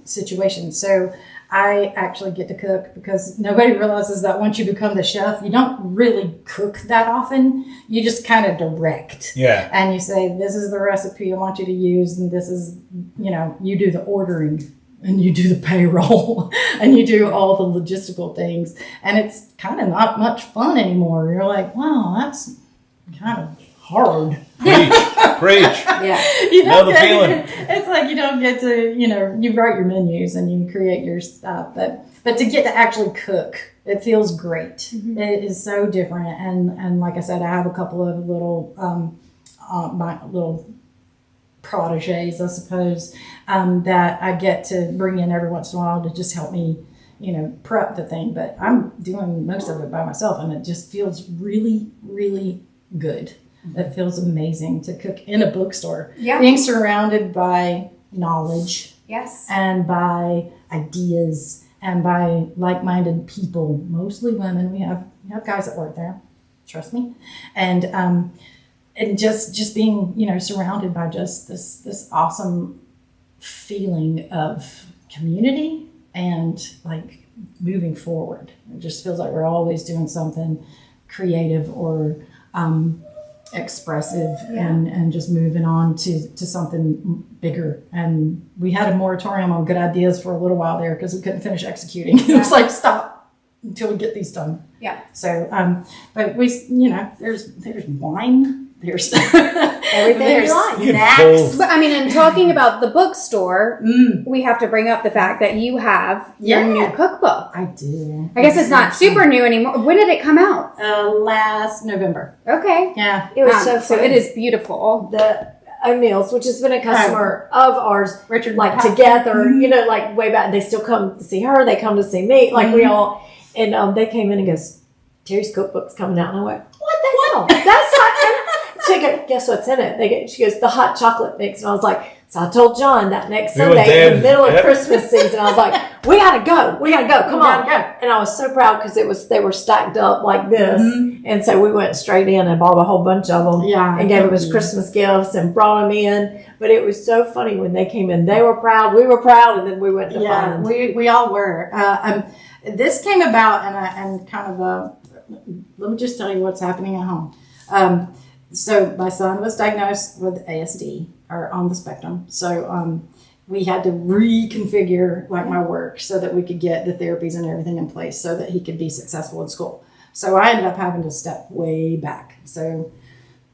situation. So I actually get to cook because nobody realizes that once you become the chef, you don't really cook that often. You just kind of direct. Yeah. And you say, this is the recipe I want you to use, and this is, you do the ordering. And you do the payroll and you do all the logistical things. And it's kind of not much fun anymore. You're like, wow, that's kind of hard. Preach. Yeah. Know the feeling. It's like you don't get to, you write your menus and you create your stuff. But to get to actually cook, it feels great. Mm-hmm. It is so different. And like I said, I have a couple of little, my little proteges, I suppose, that I get to bring in every once in a while to just help me, prep the thing. But I'm doing most of it by myself, and it just feels really, really good. Mm-hmm. It feels amazing to cook in a bookstore. Yeah. Being surrounded by knowledge. Yes. And by ideas and by like-minded people, mostly women. We have guys that work there, trust me. And just being, surrounded by just this awesome feeling of community and like moving forward. It just feels like we're always doing something creative or expressive and just moving on to something bigger. And we had a moratorium on good ideas for a little while there because we couldn't finish executing. It was like, stop until we get these done. Yeah. So, but we, there's wine. There's everything you like. Snacks. But I mean, in talking about the bookstore, we have to bring up the fact that you have your new cookbook. I do. I guess it's not super new anymore. When did it come out? Last November. Okay. Yeah. It was so it is beautiful. The O'Neill's, which has been a customer of ours, Richard, like together, like way back. They still come to see her. They come to see me. Like we all, and they came in and goes, Terry's cookbook's coming out. And I went, what the hell? That's not. She goes, guess what's in it? She goes, the hot chocolate mix. And I was like, so I told John that next Sunday in the middle of Christmas season, I was like, we gotta go. Come on. And I was so proud because they were stacked up like this. Mm-hmm. And so we went straight in and bought a whole bunch of them and gave them as Christmas gifts and brought them in. But it was so funny when they came in. They were proud. We were proud. And then we went to find. We all were. This came about and kind of let me just tell you what's happening at home. So my son was diagnosed with ASD, or on the spectrum. So we had to reconfigure like my work so that we could get the therapies and everything in place so that he could be successful in school. So I ended up having to step way back. So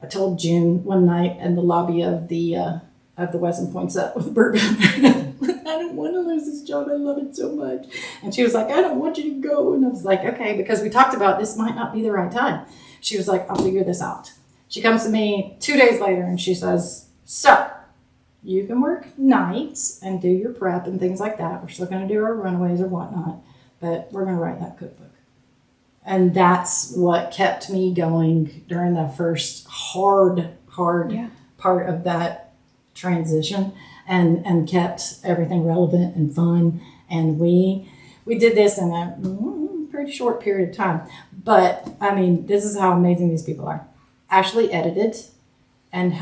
I told June one night in the lobby of the Weston Poinsett with bourbon, I don't want to lose this job. I love it so much. And she was like, I don't want you to go. And I was like, okay, because we talked about this might not be the right time. She was like, I'll figure this out. She comes to me 2 days later and she says, so you can work nights and do your prep and things like that. We're still going to do our runaways or whatnot, but we're going to write that cookbook. And that's what kept me going during the first hard part of that transition and kept everything relevant and fun. And we did this in a pretty short period of time. But, I mean, this is how amazing these people are. Ashley edited and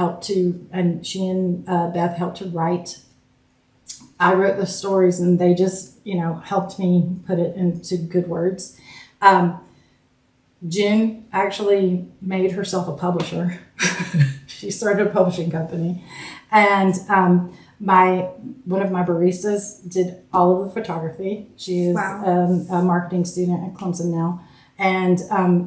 she and Beth helped to write. I wrote the stories and they just, helped me put it into good words. Jen actually made herself a publisher. She started a publishing company. And one of my baristas did all of the photography. She is a marketing student at Clemson now. And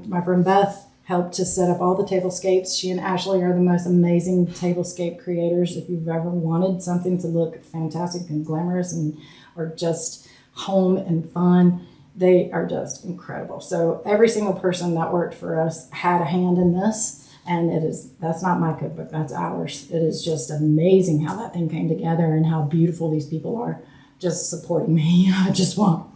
my friend Beth helped to set up all the tablescapes. She and Ashley are the most amazing tablescape creators. If you've ever wanted something to look fantastic and glamorous and or just home and fun, they are just incredible. So every single person that worked for us had a hand in this, and that's not my cookbook, that's ours. It is just amazing how that thing came together and how beautiful these people are just supporting me. I just want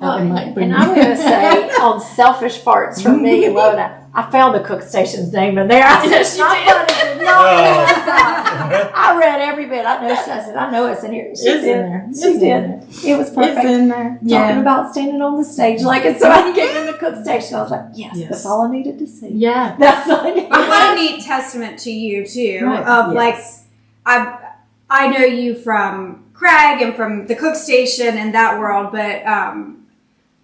and I'm going to say, on selfish parts for me, Lona, I found the Cook Station's name in there. I said, I read every bit. I said, I know it's in here. She did. It was perfect. It's in there. Talking about standing on the stage like it's somebody getting in the Cook Station. I was like, yes, that's all I needed to see. Yeah. That's all I needed. What a neat testament to you, too, I know you from Craig and from the Cook Station and that world, but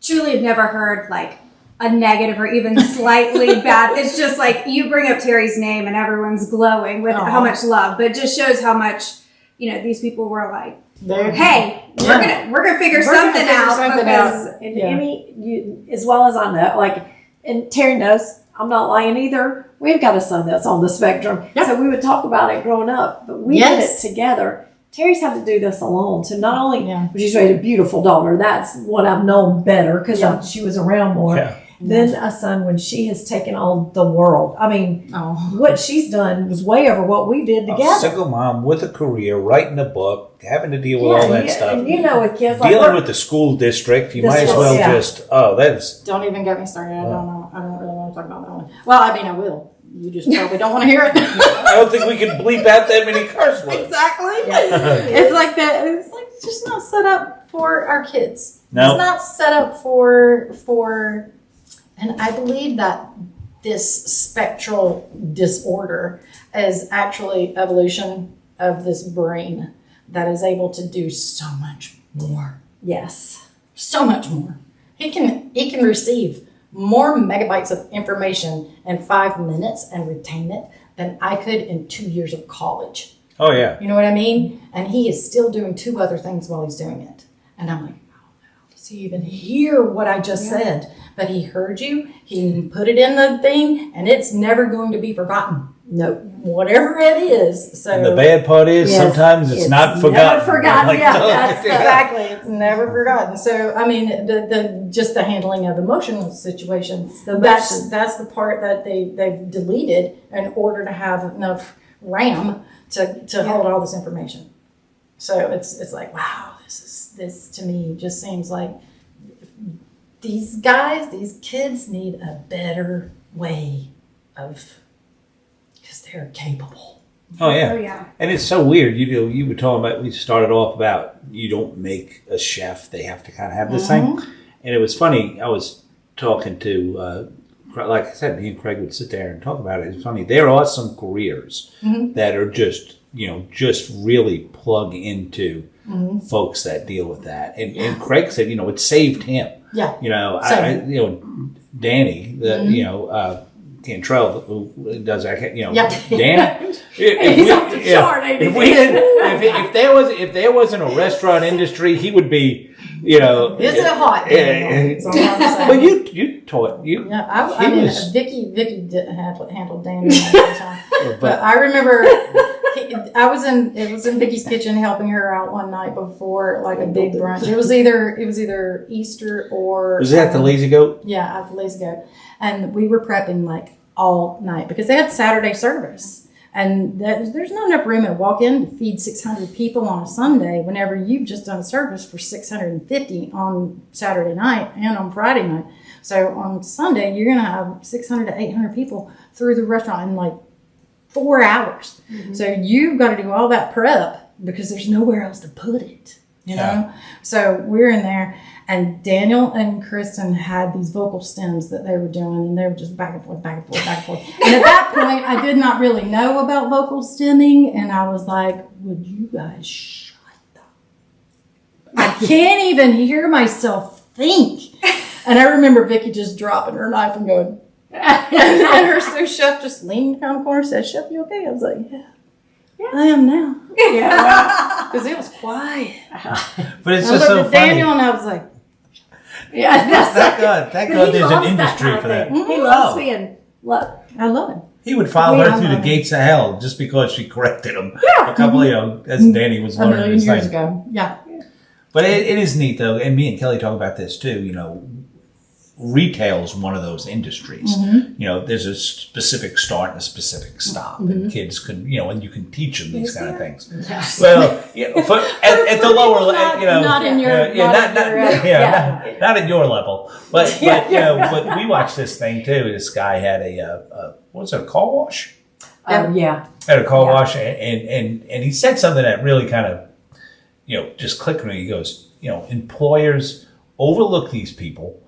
truly have never heard like a negative or even slightly bad. It's just like you bring up Terry's name and everyone's glowing with how much love, but it just shows how much, these people were like, hey, we're gonna figure something out. And Emmie, you, as well as I know, and Terry knows I'm not lying either. We've got a son that's on the spectrum, so we would talk about it growing up, but we did it together. Terry's had to do this alone. So not only she's raised a beautiful daughter, that's what I've known better because she was around more. Yeah. Then a son when she has taken on the world. I mean, what she's done was way over what we did together. A single mom with a career, writing a book, having to deal with all that stuff. And with kids dealing with the school district, you might as well that's. Don't even get me started. I don't know. I don't really want to talk about that one. Well, I mean, I will. You just probably don't want to hear it. I don't think we can bleep out that many curse words. Exactly. It's like that. It's like just not set up for our kids. No. It's not set up for. And I believe that this spectral disorder is actually evolution of this brain that is able to do so much more. Yes. So much more. He can receive more megabytes of information in 5 minutes and retain it than I could in 2 years of college. Oh, yeah. You know what I mean? And he is still doing 2 other things while he's doing it. And I'm like, does he even hear what I just said? But he heard you, he put it in the thing, and it's never going to be forgotten. No, whatever it is. So, and the bad part is sometimes it's not forgotten. Never forgotten. That's exactly. It's never forgotten. So I mean, the handling of emotional situations. That's the part that they've deleted in order to have enough RAM to hold all this information. So it's like, wow, this to me just seems like these kids need a better way of. Because they're capable. Oh yeah. And it's so weird. You were talking about, we started off about you don't make a chef. They have to kind of have this thing. And it was funny. I was talking to, like I said, me and Craig would sit there and talk about it. It's funny. There are some careers that are just really plug into folks that deal with that. And Craig said, it saved him. Yeah. Danny, Cantrell, who does that, Dan. If there wasn't a restaurant industry, he would be, This is a hot. But you taught you. Yeah, Vicky handled Dan all the time. But I remember it was in Vicky's kitchen helping her out one night before like a big brunch. It was either Easter or was it at the Lazy Goat? Yeah, at the Lazy Goat. And we were prepping like all night because they had Saturday service. And there's not enough room to walk in to feed 600 people on a Sunday whenever you've just done a service for 650 on Saturday night and on Friday night. So on Sunday, you're going to have 600 to 800 people through the restaurant in like 4 hours. So you've got to do all that prep because there's nowhere else to put it, you know? So we're in there. And Daniel and Kristen had these vocal stems that they were doing, and they were just back and forth, back and forth, back and forth. And at that point, I did not really know about vocal stemming, and I was like, would you guys shut up? I can't even hear myself think. And I remember Vicky just dropping her knife and going, and her sous chef just leaned down the corner and said, "Chef, you okay?" I was like, yeah. I am now. Yeah. Because it was quiet. But it's just so funny. Daniel and I was like, yeah, thank God there's an industry for that. He loves being Look, I love it. He would follow her through the gates of hell just because she corrected him. A couple, as Danny was A learning million his years thing. ago. Yeah. But it is neat though, and me and Kelly talk about this too. Retail's one of those industries. There's a specific start and a specific stop, and kids can, and you can teach them these kind of things. Yes. Well, at the lower level, not in your, not at your level, but but we watched this thing too. This guy had a what's it, a car wash? Yeah. Had a car wash, and he said something that really kind of just clicked with me. He goes, employers overlook these people,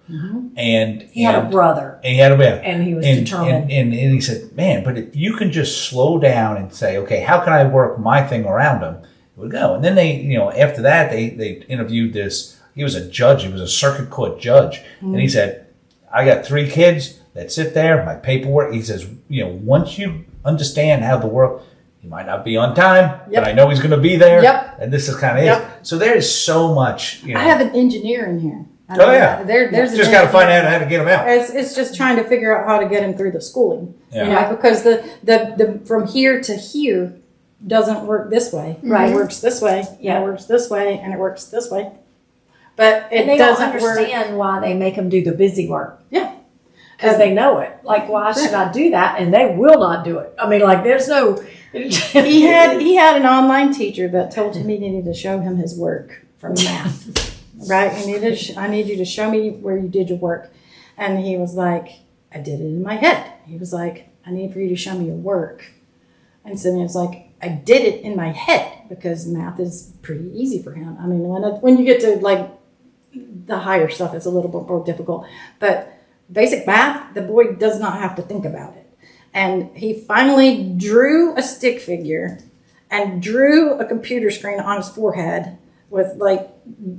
and he had a brother, and he was determined. And he said, man, but if you can just slow down and say, okay, how can I work my thing around them? It would go. And then they, after that, they interviewed this. He was a judge. He was a circuit court judge, and he said, I got 3 kids that sit there, my paperwork. He says, once you understand how the work. He might not be on time, but I know he's going to be there. And this is kind of it. So there is so much. I have an engineer in here. There's just got to find out how to get him out. It's just trying to figure out how to get him through the schooling. Because the from here to here doesn't work this way. Right. It works this way. Yeah. It works this way, and it works this way. But they don't understand why they make them do the busy work. Yeah. Because they know it. Like, why should I do that? And they will not do it. I mean, like, there's no. He had an online teacher that told him he needed to show him his work from math, right? I need you to show me where you did your work. And he was like, I did it in my head. He was like, I need for you to show me your work. And so he was like, I did it in my head because math is pretty easy for him. I mean, when you get to like the higher stuff, it's a little bit more difficult. But basic math, the boy does not have to think about it. And he finally drew a stick figure and drew a computer screen on his forehead with like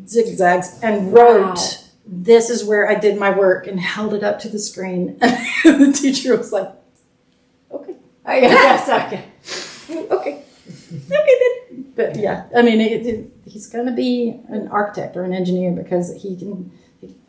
zigzags and wrote, this is where I did my work, and held it up to the screen. And the teacher was like, okay. Yes, okay. Okay then. But yeah, I mean, he's going to be an architect or an engineer because he can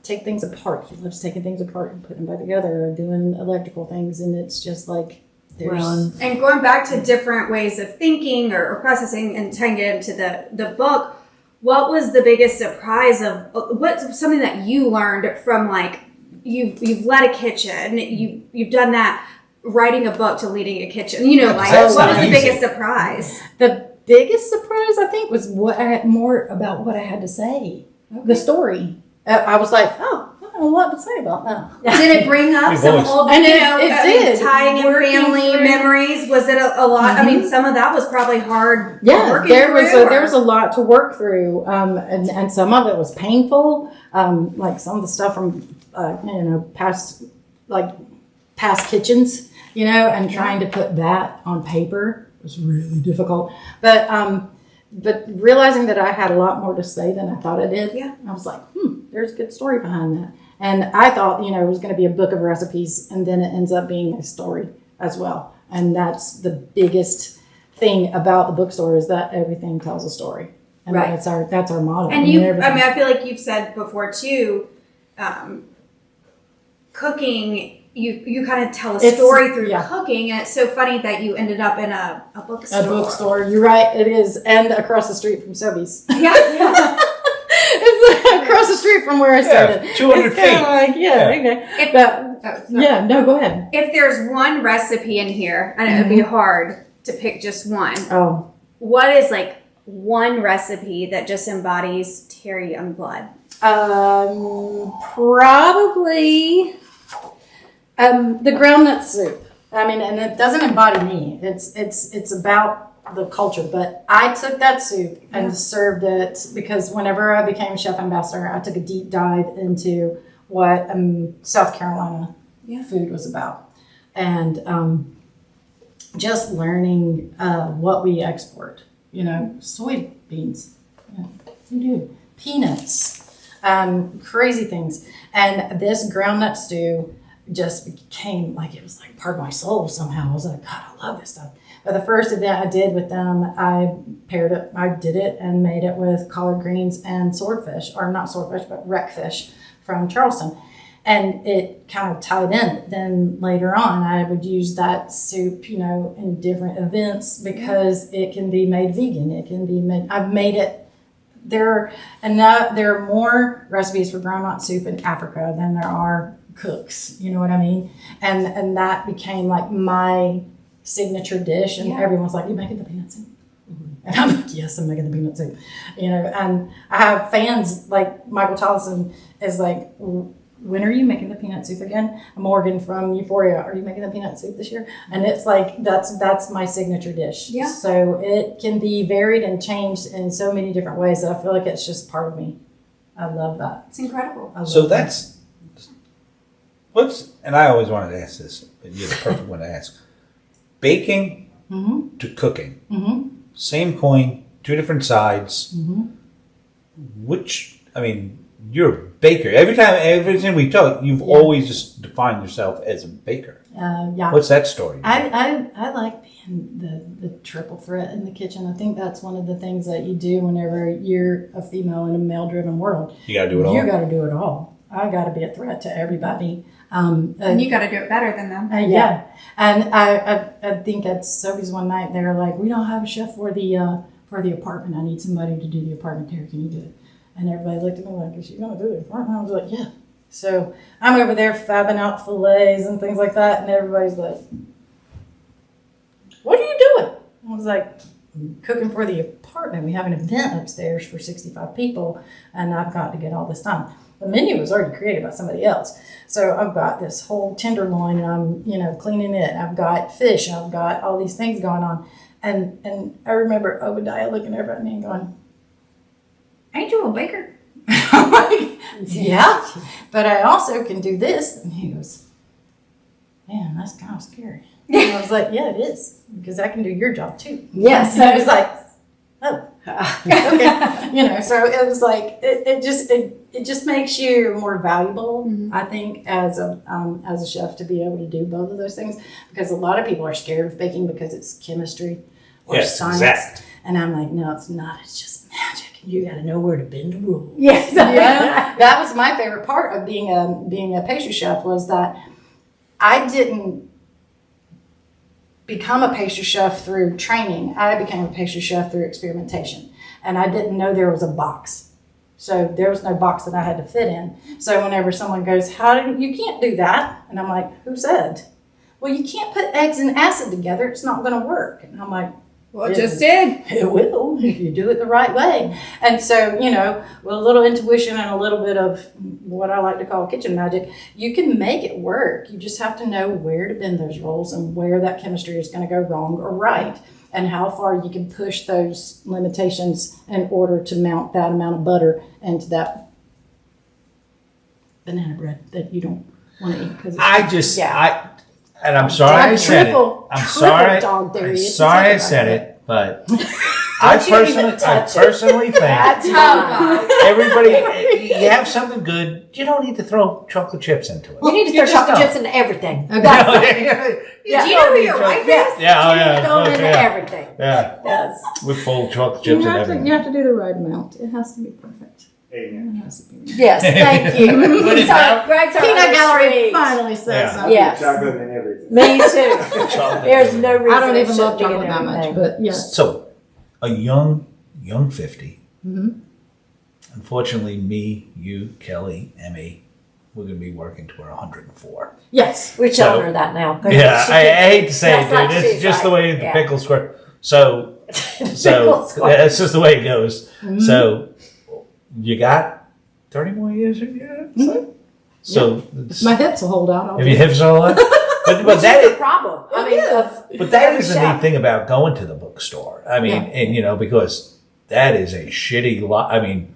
take things apart. He loves taking things apart and putting them back together, or doing electrical things, and it's just like there's and going back to different ways of thinking or processing, and tying it into the book. What was the biggest surprise of what's something that you learned from, like, you've led a kitchen, you've done that, writing a book to leading a kitchen, what was the biggest surprise? The biggest surprise, I think, was more about what I had to say. Okay. The story. I was like, I don't know what to say about that. Did it bring up some old, it did. tying in family memories? Was it a lot? I mean, some of that was probably hard. Yeah, there was a lot to work through, and some of it was painful. Like some of the stuff from past kitchens, and trying to put that on paper was really difficult. But realizing that I had a lot more to say than I thought I did, I was like, there's a good story behind that. And I thought, it was going to be a book of recipes, and then it ends up being a story as well. And that's the biggest thing about the bookstore, is that everything tells a story. And that's our motto. And I feel like you've said before too, cooking, you kind of tell a story through cooking, and it's so funny that you ended up in a bookstore. A bookstore, you're right, it is, and across the street from Soby's. Yeah. It's across the street from where I started. 200 feet. Okay. Go ahead. If there's one recipe in here, and it would be hard to pick just one. Oh. What is like one recipe that just embodies Teryi Youngblood? Probably the groundnut soup. I mean, and it doesn't embody me. It's about the culture, but I took that soup and served it because whenever I became chef ambassador, I took a deep dive into what South Carolina food was about, and just learning what we export. Soybeans, we do peanuts, crazy things, and this groundnut stew just became like, it was like part of my soul somehow. I was like, God, I love this stuff. But the first event I did with them, I did it and made it with collard greens and swordfish, or not swordfish, but wreckfish from Charleston. And it kind of tied in. Then later on, I would use that soup, in different events because it can be made vegan. It can be made, I've made it. There are more recipes for groundnut soup in Africa than there are cooks. You know what I mean? And that became like my signature dish. And everyone's like, "You making the peanut soup?" And I'm like, "Yes, I'm making the peanut soup." And I have fans like Michael Tolleson is like, "When are you making the peanut soup again?" Morgan from Euphoria, "Are you making the peanut soup this year?" And it's like, that's my signature dish. Yeah. So it can be varied and changed in so many different ways that I feel like it's just part of me. I love that. It's incredible. So that's, and I always wanted to ask this, but you're the perfect one to ask. Baking to cooking. Same coin, two different sides. You're a baker. Every time we talk, you've always just defined yourself as a baker. Yeah. What's that story? I like being the triple threat in the kitchen. I think that's one of the things that you do whenever you're a female in a male-driven world. You got to do it all. You got to do it all. I got to be a threat to everybody. And you got to do it better than them. Yeah. And I think at Soby's one night, they were like, "We don't have a chef for the apartment. I need somebody to do the apartment here. Can you do it?" And everybody looked at me like, "Is she going to do the apartment?" I was like, "Yeah." So I'm over there fabbing out fillets and things like that. And everybody's like, "What are you doing?" I was like, "I'm cooking for the apartment. We have an event upstairs for 65 people. And I've got to get all this done." The menu was already created by somebody else. So I've got this whole tenderloin and I'm, cleaning it. I've got fish. I've got all these things going on. And I remember Obadiah looking over at me and going, "Ain't you a baker?" I'm like, "Yeah, but I also can do this." And he goes, "Man, that's kind of scary." And I was like, "Yeah, it is, because I can do your job too." Yes. And I was like, "Oh, okay." So it was like, it just makes you more valuable, I think, as a chef to be able to do both of those things, because a lot of people are scared of baking because it's chemistry or science. Exactly. And I'm like, "No, it's not. It's just magic. You got to know where to bend the rules." Yes. That was my favorite part of being a pastry chef, was that I didn't become a pastry chef through training. I became a pastry chef through experimentation. And I didn't know there was a box. So there was no box that I had to fit in. So whenever someone goes, "You can't do that." And I'm like, "Who said?" "Well, you can't put eggs and acid together. It's not going to work." And I'm like, Well, it just did. It will, if you do it the right way. And so, with a little intuition and a little bit of what I like to call kitchen magic, you can make it work. You just have to know where to bend those rolls and where that chemistry is going to go wrong or right, and how far you can push those limitations in order to mount that amount of butter into that banana bread that you don't want to eat. And I'm sorry I said it. I'm sorry I said it, but I personally think everybody, you have something good, you don't need to throw chocolate chips into it. You need to throw chocolate chips into everything. Do you know who your wife is? Throw into everything. Yeah. Yes. With full chocolate chips and everything. You have to do the right amount. It has to be perfect. Amen. It has to be. Yes, thank you. Greg's our Peanut gallery sweet. finally says something. Yes. Chocolate and everything. Me too. There's no reason I don't even love it shouldn't be chocolate in that much, everything. but yeah. So, a young 50. Unfortunately, me, you, Kelly, Emmie, we're going to be working toward 104. Yes. We're telling her that now. Yeah, I hate to say it, That's dude. like It's she's just the like, way the yeah. pickles squirt. So that's just the way it goes. So, you got 30 more years in you? So, My hips will hold out. if your hips are all right. But Which that is is the problem. But that is the neat thing about going to the bookstore. I mean, and because that is a shitty lot. I mean,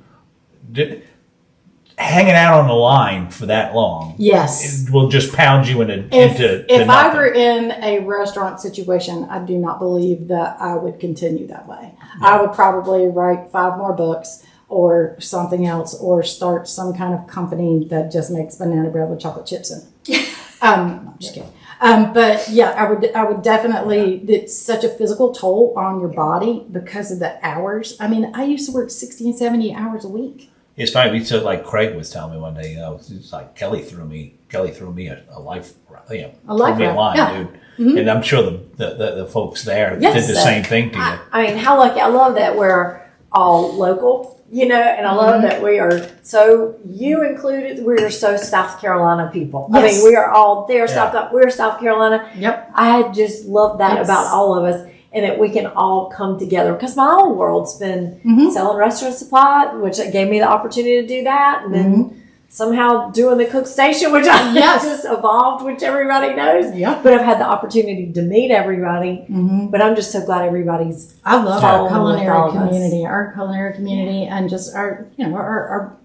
hanging out on the line for that long, Yes. it will just pound you into If I nothing. were in a restaurant situation, I do not believe that I would continue that way. I would probably write 5 more books or something else, or start some kind of company that just makes banana bread with chocolate chips in it. I'm just kidding. But yeah, I would definitely, it's such a physical toll on your body because of the hours. I mean, I used to work 60 and 70 hours a week. It's funny. We took like Craig was telling me one day. It's like Kelly threw me a life, A life threw me a line, yeah. dude. Mm-hmm. And I'm sure the folks there did the same thing to you. I mean, how lucky! I love that we're all local, and I love that we are so you included. We are so South Carolina people. Yes. I mean, we are all there. Yeah. We're South Carolina. Yep. I just love that about all of us. And that we can all come together because my whole world's been selling restaurant supply, which gave me the opportunity to do that, and then somehow doing the cook station, which I just evolved, which everybody knows. Yep. But I've had the opportunity to meet everybody. But I'm just so glad everybody's. I love our culinary community, and just our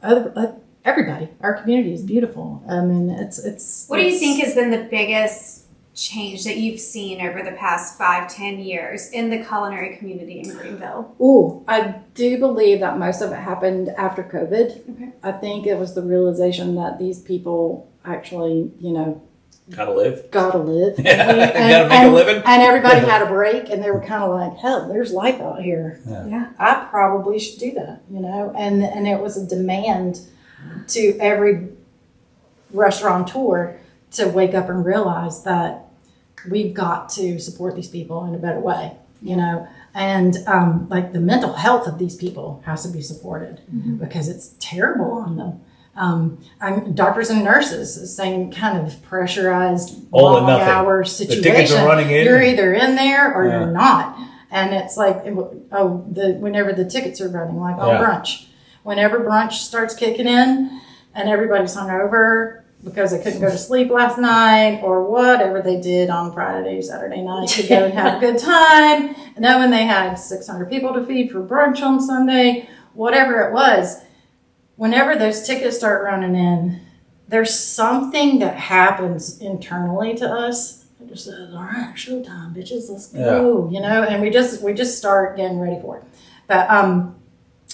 other everybody. Our community is beautiful. I mean, it's. What do you think has been the biggest change that you've seen over the past 5-10 years in the culinary community in Greenville? Ooh, I do believe that most of it happened after COVID. Okay. I think it was the realization that these people actually, Gotta live. gotta live. Gotta make a living. And everybody had a break, and they were kind of like, hell, there's life out here. Yeah. I probably should do that, and it was a demand to every restaurateur to wake up and realize that we've got to support these people in a better way, and like the mental health of these people has to be supported because it's terrible on them. Doctors and nurses, the same kind of pressurized All or long nothing. hour The situation. tickets are running in. You're either in there or you're not. And it's like, whenever the tickets are running, like brunch. Whenever brunch starts kicking in and everybody's hungover because they couldn't go to sleep last night or whatever they did on Friday, Saturday night to go and have a good time. And then when they had 600 people to feed for brunch on Sunday, whatever it was, whenever those tickets start running in, there's something that happens internally to us. It just says, all right, showtime, bitches, let's go, and we just start getting ready for it. But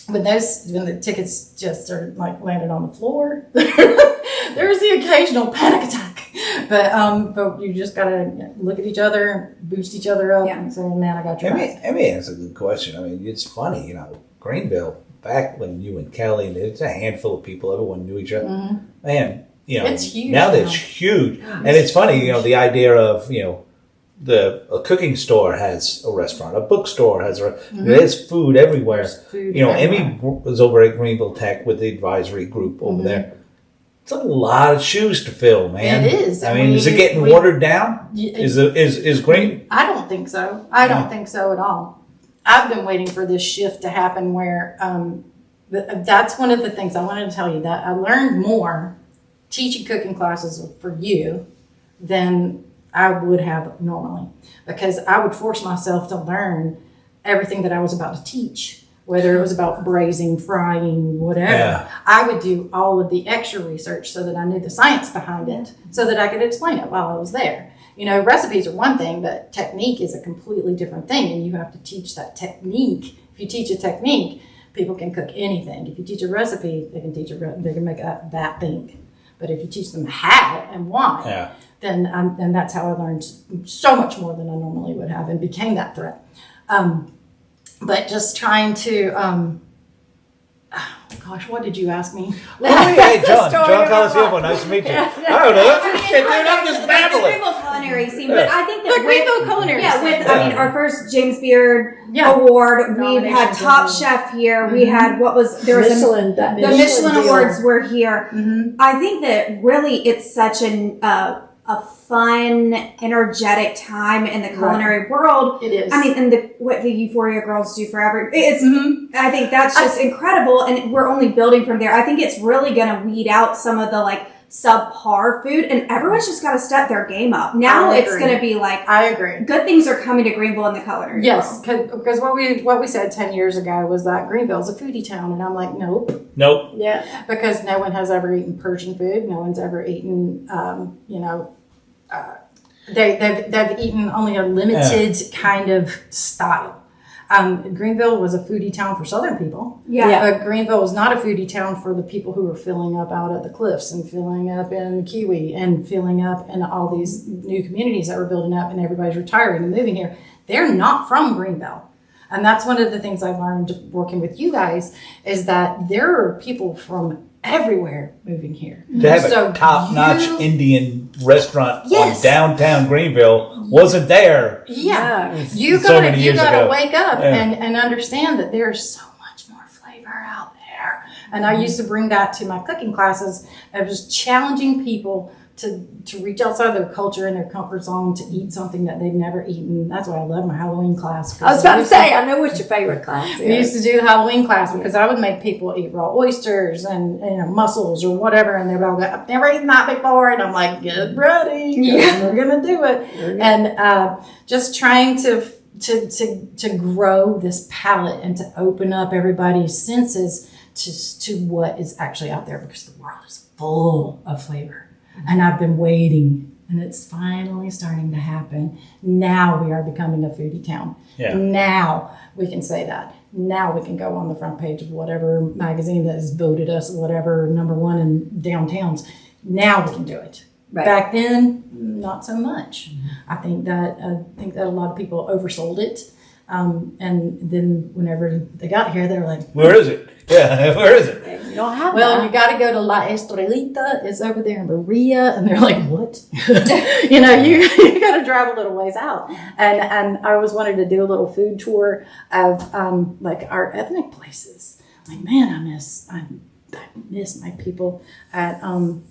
when the tickets just started like landed on the floor, there's the occasional panic attack. But you just gotta look at each other, boost each other up, and say, man, I got your back. Emmie has a good question. I mean, it's funny, Greenville, back when you and Kelly, and it's a handful of people, everyone knew each other. Man, it's huge. Now that's huge. And it's funny, the idea of, a cooking store has a restaurant, a bookstore has there's food everywhere. Emmie was over at Greenville Tech with the advisory group over there. It's a lot of shoes to fill, man. It is. I mean, is it getting watered down? Is Green? I don't think so. I don't think so at all. I've been waiting for this shift to happen where that's one of the things I wanted to tell you, that I learned more teaching cooking classes for you than I would have normally, because I would force myself to learn everything that I was about to teach, whether it was about braising, frying, whatever. Yeah. I would do all of the extra research so that I knew the science behind it, so that I could explain it while I was there. Recipes are one thing, but technique is a completely different thing, and you have to teach that technique. If you teach a technique, people can cook anything. If you teach a recipe, they can make that thing. But if you teach them how and why, then that's how I learned so much more than I normally would have and became that threat. But just trying to, what did you ask me? Hey, John Colacioppo, nice to meet you. I don't know. I'm just babbling. Greenville culinary scene, but I think that The Greenville culinary scene. our first James Beard award, we've had Top Chef here. We had the Michelin Awards were here. I think that really it's such a fun, energetic time in the culinary world. It is. I mean, and what the Euphoria girls do forever. It's. I think that's just incredible, and we're only building from there. I think it's really going to weed out some of the subpar food, and everyone's just got to step their game up. Now it's going to be I agree. Good things are coming to Greenville in the culinary. Yes, because what we said 10 years ago was that Greenville's a foodie town, and I'm like, nope. Yeah. Because no one has ever eaten Persian food. No one's ever eaten, they've eaten only a limited kind of style. Greenville was a foodie town for Southern people. But Greenville was not a foodie town for the people who were filling up out at the Cliffs and filling up in Kiwi and filling up in all these new communities that were building up, and everybody's retiring and moving here. They're not from Greenville. And that's one of the things I learned working with you guys is that there are people from everywhere moving here. To have a top-notch Indian restaurant on downtown Greenville wasn't there. Yeah. So You gotta wake up and understand that there's so much more flavor out there. And I used to bring that to my cooking classes. I was challenging people to reach outside their culture and their comfort zone to eat something that they've never eaten. That's why I love my Halloween class. I was about to say, I know what your favorite class is. We used to do the Halloween class because I would make people eat raw oysters and mussels or whatever, and they're all like, I've never eaten that before, and I'm like, get ready, we're gonna do it. And just trying to grow this palate and to open up everybody's senses to what is actually out there, because the world is full of flavor. And I've been waiting, and it's finally starting to happen. Now we are becoming a foodie town. Yeah. Now we can say that. Now we can go on the front page of whatever magazine that has voted us whatever number one in downtowns. Now we can do it. Right. Back then, not so much. I think that a lot of people oversold it. And then whenever they got here, they were like, where is it? Yeah, where is it? You don't have well, you got to go to La Estrelita. It's over there in Berea. And they're like, what? you got to drive a little ways out. And I always wanted to do a little food tour of like our ethnic places. Like, man, I miss my people at the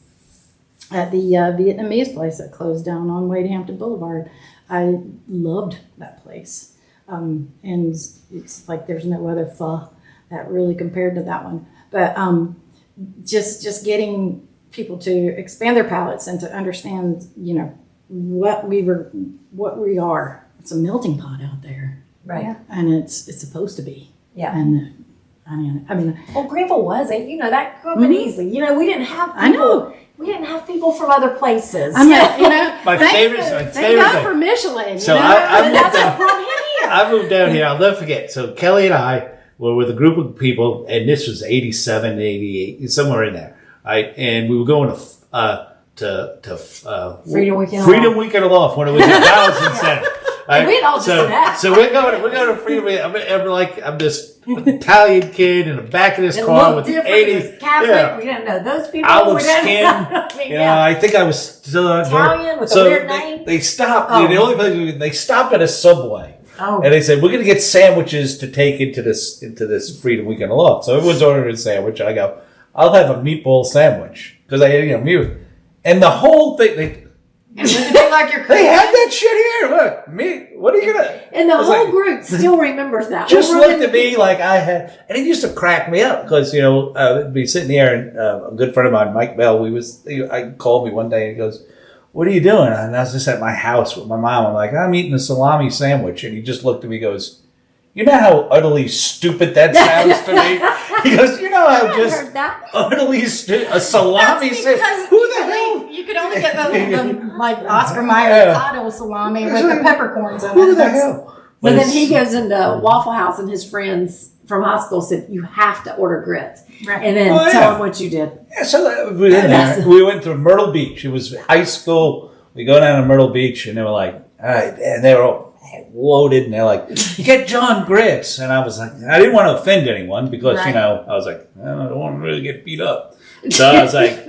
Vietnamese place that closed down on Wade Hampton Boulevard. I loved that place. And it's like there's no other pho that really compared to that one. But just getting people to expand their palates and to understand, what we are. It's a melting pot out there. Right. And it's supposed to be. Yeah. And I mean, well, Greenville wasn't. That grew up easily. We didn't have people. I know. We didn't have people from other places. I'm not, My favorite thank God for Michelin. So I moved down here. I'll never forget. So Kelly and I were with a group of people, and this was 87, 88, somewhere in there. Right? And we were going to Freedom Weekend Aloft when it was in Donaldson Center. Right? We'd all just that. So we're going to Freedom Weekend. I'm this Italian kid in the back of this car with 80 Catholic. We didn't know those people. Olive skin. I think I was still Italian with a weird name. They stopped. The only place they stopped at a Subway. Oh. And they said, we're going to get sandwiches to take into this Freedom Weekend Aloft. So everyone's ordering a sandwich. And I go, I'll have a meatball sandwich. Because and the whole thing, they have that shit here. Look, what are you going to? And the whole group still remembers that. Just looked at me like I had, and it used to crack me up because, I'd be sitting there and a good friend of mine, Mike Bell, I called me one day and he goes, what are you doing? And I was just at my house with my mom. I'm like, I'm eating a salami sandwich. And he just looked at me and goes, you know how utterly stupid that sounds to me? He goes, you know how just utterly stupid, a salami sandwich. Who the hell? You could only get the like Oscar Mayer Cotto salami with the peppercorns in it. Who the hell? But then he goes into Waffle House and his friends from high school said, you have to order grits. Right. And then tell them what you did. Yeah, so we were in there. We went to Myrtle Beach. It was high school. We go down to Myrtle Beach, and they were like, all right, and they were all loaded, and they're like, you get John grits. And I was like, I didn't want to offend anyone because, I was like, I don't want to really get beat up. So I was like,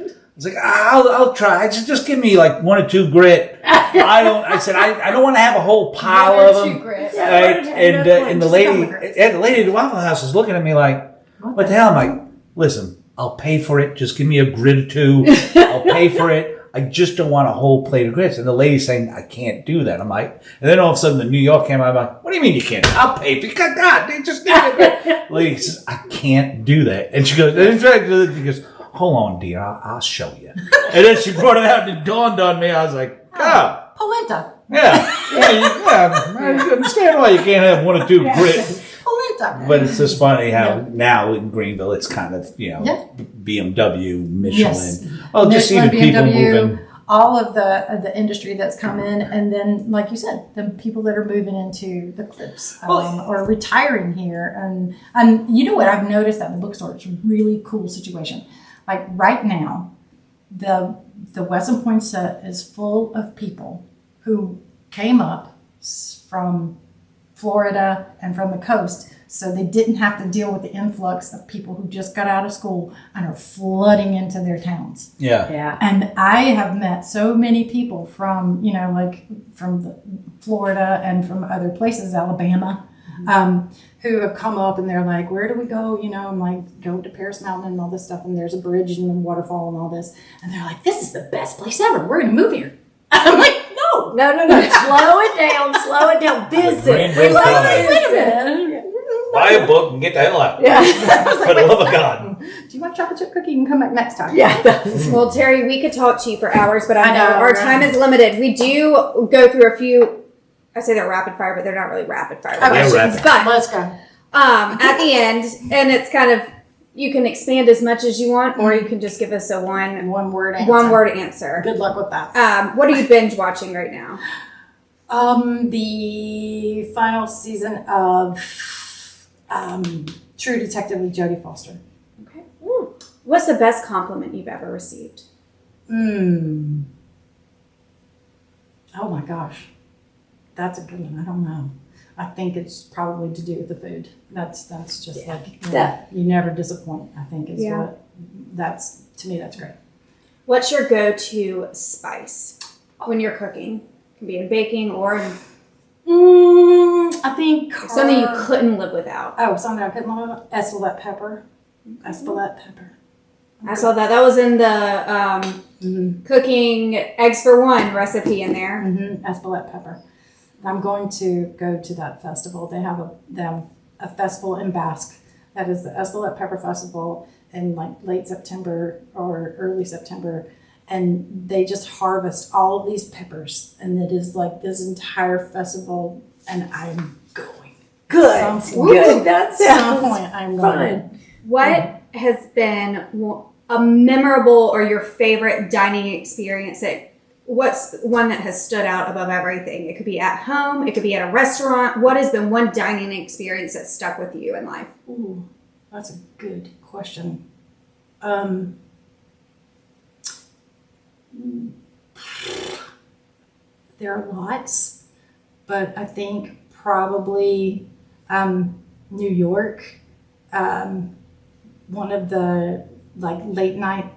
I'll try. Just give me like 1 or 2 grit. I said, I don't want to have a whole pile of them. Right? And the lady at the Waffle House was looking at me like, what the hell? I'm like, listen, I'll pay for it. Just give me a grit or 2. I'll pay for it. I just don't want a whole plate of grits. And the lady's saying, I can't do that. I'm like, and then all of a sudden the New York came out. I'm like, what do you mean you can't? I'll pay for it. God, they just need it. The lady says, I can't do that. And she goes, hold on, dear, I'll show you. And then she brought it out and it dawned on me. I was like, oh. Polenta. Yeah. I understand why you can't have 1 or 2 grits. Polenta. But it's just funny how now in Greenville it's kind of, BMW, Michelin. Yes. Oh, just see the people moving. All of the industry that's come in, and then, like you said, the people that are moving into the clips or retiring here. And you know what I've noticed at the bookstore? It's a really cool situation. Like right now, the Wesson Poinsett is full of people who came up from Florida and from the coast. So they didn't have to deal with the influx of people who just got out of school and are flooding into their towns. Yeah. Yeah. And I have met so many people from, from Florida and from other places, Alabama, who have come up and they're like, where do we go? I'm like, go to Paris Mountain and all this stuff. And there's a bridge and a waterfall and all this. And they're like, this is the best place ever. We're going to move here. I'm like, no. Slow it down. Business. Wait a minute. Buy a book and get the hell out. Yeah. For the love of God. Do you want chocolate chip cookie? You can come back next time. Yeah. Well, Terry, we could talk to you for hours, but I know our right? time is limited. We do go through a few. I say they're rapid fire, but they're not really rapid fire questions. rapid. But Let's go. at the end, and it's kind of, you can expand as much as you want, or you can just give us a One word answer. one word answer. Good luck with that. What are you binge watching right now? The final season of True Detective with Jodie Foster. Okay. What's the best compliment you've ever received? Oh my gosh. That's a good one. I don't know. I think it's probably to do with the food. That's just you never disappoint, I think is what to me that's great. What's your go-to spice when you're cooking? It can be in baking or in I think something you couldn't live without. Oh, something I couldn't live without? Espelette pepper. Espelette pepper. I saw that. That was in the cooking eggs for one recipe in there. Espelette pepper. I'm going to go to that festival. They have a festival in Basque. That is the Espelette Pepper Festival in like late September or early September. And they just harvest all of these peppers. And it is like this entire festival. And I'm going. Good. Good. That's some point I'm going. What has been a memorable or your favorite dining experience what's one that has stood out above everything? It could be at home. It could be at a restaurant. What has been one dining experience that stuck with you in life? Ooh, that's a good question. There are lots, but I think probably New York. One of the late night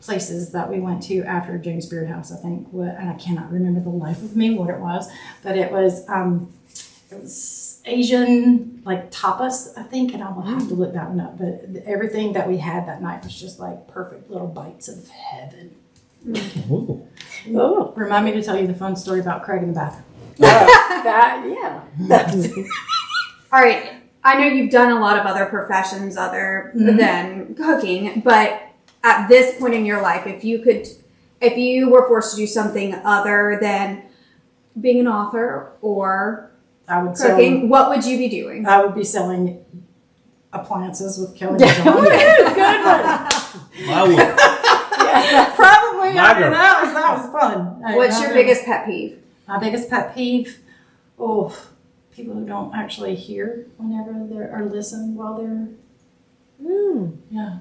places that we went to after James Beard House, I think, and I cannot remember the life of me what it was, but it was Asian tapas, I think, and I will have to look that one up. But everything that we had that night was just perfect little bites of heaven. Ooh. Oh, Remind me to tell you the fun story about Craig in the bathroom. All right. I know you've done a lot of other professions other than cooking, but at this point in your life, if you were forced to do something other than being an author or cooking, what would you be doing? I would be selling appliances with Kelly and John. good one. I would. Probably. Margaret. That was fun. What's your biggest pet peeve? My biggest pet peeve? People who don't actually hear whenever or listen while they're. Yeah.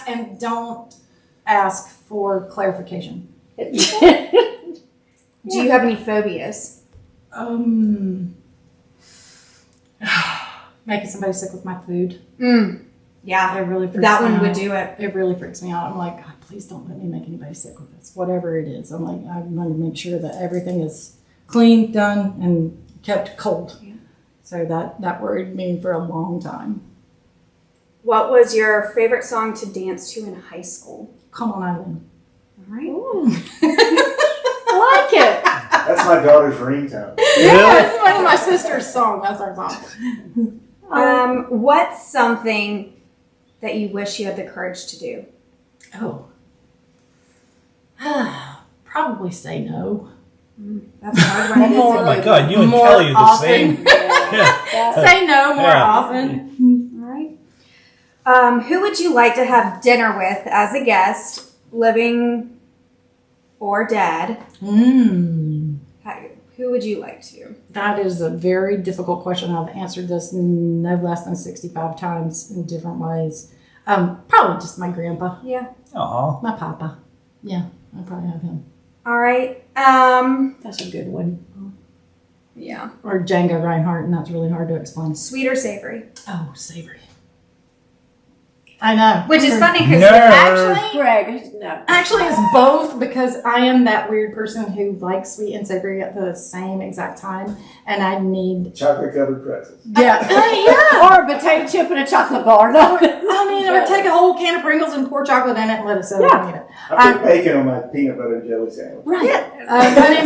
And don't ask for clarification. Do you have any phobias? Making somebody sick with my food. Yeah, It really freaks that me one out. would do it. It really freaks me out. I'm like, God, please don't let me make anybody sick with this. Whatever it is. I'm like, I want to make sure that everything is clean, done, and kept cold. Yeah. So that worried me for a long time. What was your favorite song to dance to in high school? Come on, Eileen. All right. I like it. That's my daughter's ringtone. Yeah, it's one of my sister's songs. That's our song. What's something that you wish you had the courage to do? Probably say no. That's a hard one. Oh my God, you and Kelly are the same. Say no more often. All right. Who would you like to have dinner with as a guest, living or dead? Who would you like to? That is a very difficult question. I've answered this no less than 65 times in different ways. Probably just my grandpa. Yeah. Aw. My papa. Yeah, I'd probably have him. All right. That's a good one. Yeah. Or Django Reinhardt, and that's really hard to explain. Sweet or savory? Oh, savory. I know. Which is funny because Actually, Greg, no. Actually, it's both because I am that weird person who likes sweet and savory at the same exact time, and I need. Chocolate covered pretzels. Yeah. Or a potato chip and a chocolate bar. No. I mean, or take a whole can of Pringles and pour chocolate in it and let it sit there and eat it. I put bacon on my peanut butter and jelly sandwich. Right.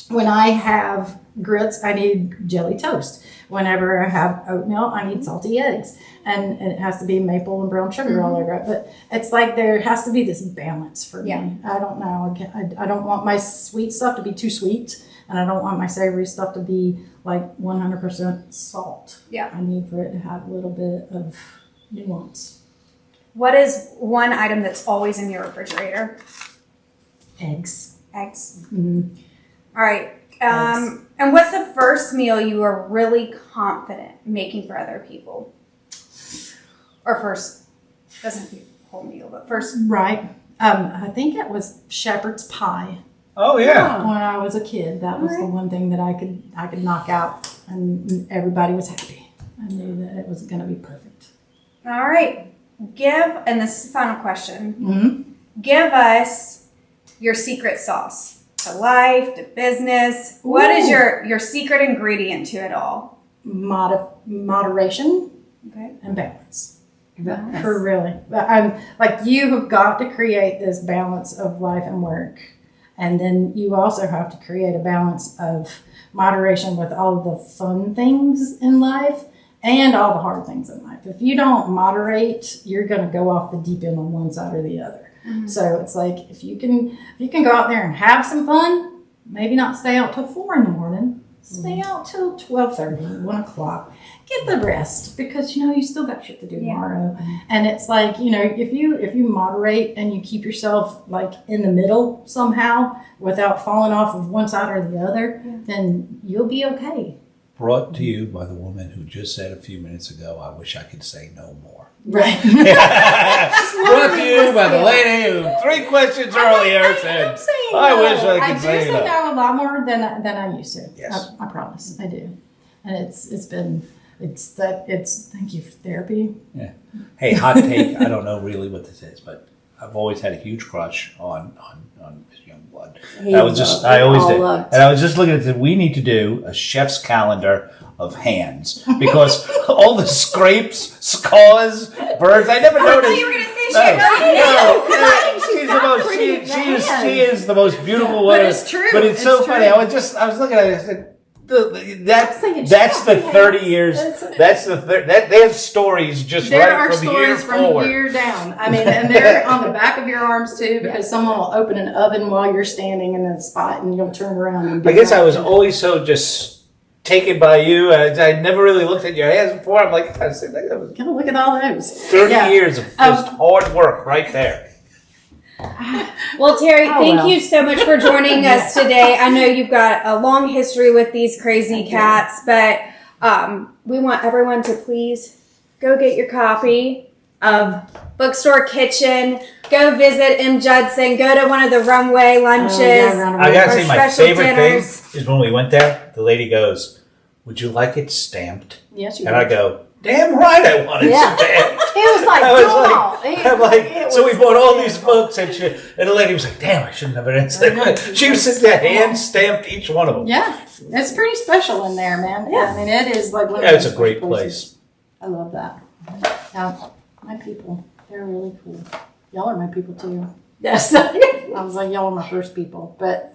When I have grits, I need jelly toast. Whenever I have oatmeal, I need salty eggs, and it has to be maple and brown sugar all over it. But it's like there has to be this balance for me. I don't know. I don't want my sweet stuff to be too sweet, and I don't want my savory stuff to be like 100% salt. Yeah. I need for it to have a little bit of nuance. What is one item that's always in your refrigerator? Eggs. Eggs. Mm-hmm. All right. And what's the first meal you were really confident making for other people? Or first, doesn't have to be a whole meal, but first. Right. I think it was shepherd's pie. Oh yeah. When I was a kid, that was the one thing that I could knock out, and everybody was happy. I knew that it was going to be perfect. All right. And this is the final question. Mm-hmm. Give us your secret sauce. To life, to business. Ooh. What is your secret ingredient to it all? Moderation Okay. and balance. Nice. For really. Like you have got to create this balance of life and work. And then you also have to create a balance of moderation with all the fun things in life and all the hard things in life. If you don't moderate, you're going to go off the deep end on one side or the other. Mm-hmm. So it's like if you can go out there and have some fun, maybe not stay out till 4 a.m. Stay out till 12:30, 1 o'clock. Get the rest because you still got shit to do tomorrow. And it's like if you moderate and you keep yourself like in the middle somehow without falling off of one side or the other, then you'll be okay. Brought to you by the woman who just said a few minutes ago, "I wish I could say no more." Right. Brought to you by the lady who 3 questions earlier said, "I wish I could say no." I do say no a lot more than I used to. Yes. I promise, I do. And it's thank you for therapy. Yeah. Hey, hot take. I don't know really what this is, but I've always had a huge crush on Miss Youngblood. I always did. And I was just looking at it. We need to do a chef's calendar of hands because all the scrapes, scars, burns. I never noticed. I thought you were going to say she is the most beautiful woman. But it's true. But it's so funny. I was looking at it. I said, that's the 30 years. They have stories just right from the year forward. There are stories from the year down. I mean, and they're on the back of your arms too, because someone will open an oven while you're standing in a spot, and you'll turn around. And I guess I was always so just taken by you. I never really looked at your hands before. I'm like, I said, that was gotta look at all those 30 years of just hard work right there. Well, Terry, thank you so much for joining us today. I know you've got a long history with these crazy cats, but we want everyone to please go get your copy of Bookstore Kitchen. Go visit M. Judson. Go to one of the Runaway lunches. I gotta say, my favorite dinners. thing is when we went there, the lady goes, "Would you like it stamped?" Yes, you And I go, "Damn right I want it stamped." It was like, so we bought all these books, and the lady was like, "Damn, I shouldn't have an stamped." She was sitting there, hand stamped each one of them. Yeah, it's pretty special in there, man. Yeah, I mean, it is like one of It's those a great places. place. I love that. Now, my people, they're really cool. Y'all are my people too. Yes. I was like, y'all are my first people, but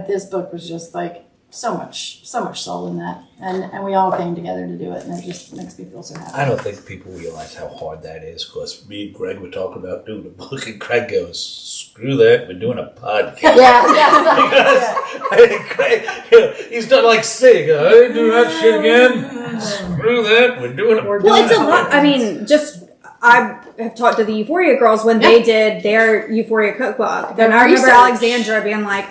this book was just like so much soul in that, and we all came together to do it, and it just makes me feel so happy. I don't think people realize how hard that is, because me and Greg were talking about doing a book, and Craig goes, "Screw that, we're doing a podcast." Because Craig, he's done like sing. I ain't doing that shit again. Screw that, we're doing a Well, it's a lot. I mean, I have talked to the Euphoria girls when they did their Euphoria cookbook. And I remember Alexandra being like,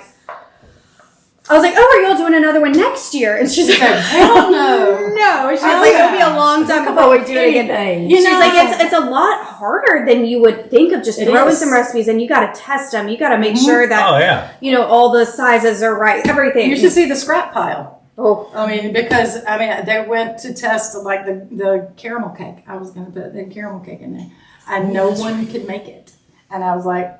I was like, "Oh, are y'all doing another one next year?" And she's like, "Hell no, no, know. She's like, it'll be a long time before we do anything. She's like, it's a lot harder than you would think of just throwing some recipes, and you got to test them. You got to make sure that, all the sizes are right, everything. You should see the scrap pile. Oh, I mean, because they went to test like the caramel cake. I was going to put the caramel cake in there, and no one could make it. And I was like,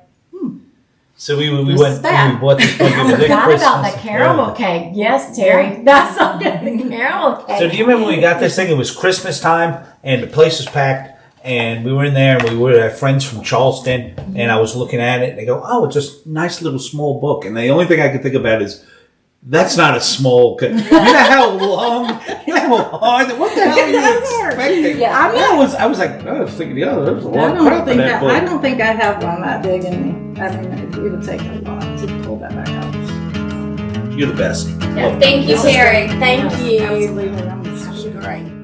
So we went. We bought this book. I forgot about the caramel cake. Yes, Terry, that's not good. The caramel cake. So do you remember when we got this thing? It was Christmas time, and the place was packed. And we were in there, and we were our friends from Charleston. And I was looking at it, and they go, "Oh, it's just a nice little small book." And the only thing I could think about is, that's not a small. You know how long? You know how hard? What the hell are you expecting? Yeah. I was like, I was thinking, there was a lot of crap in that book. I don't think I have one that big in me. I mean, it would take a lot to pull that back out. You're the best. yeah. Thank you, Terry. Thank you. Absolutely, I'm great.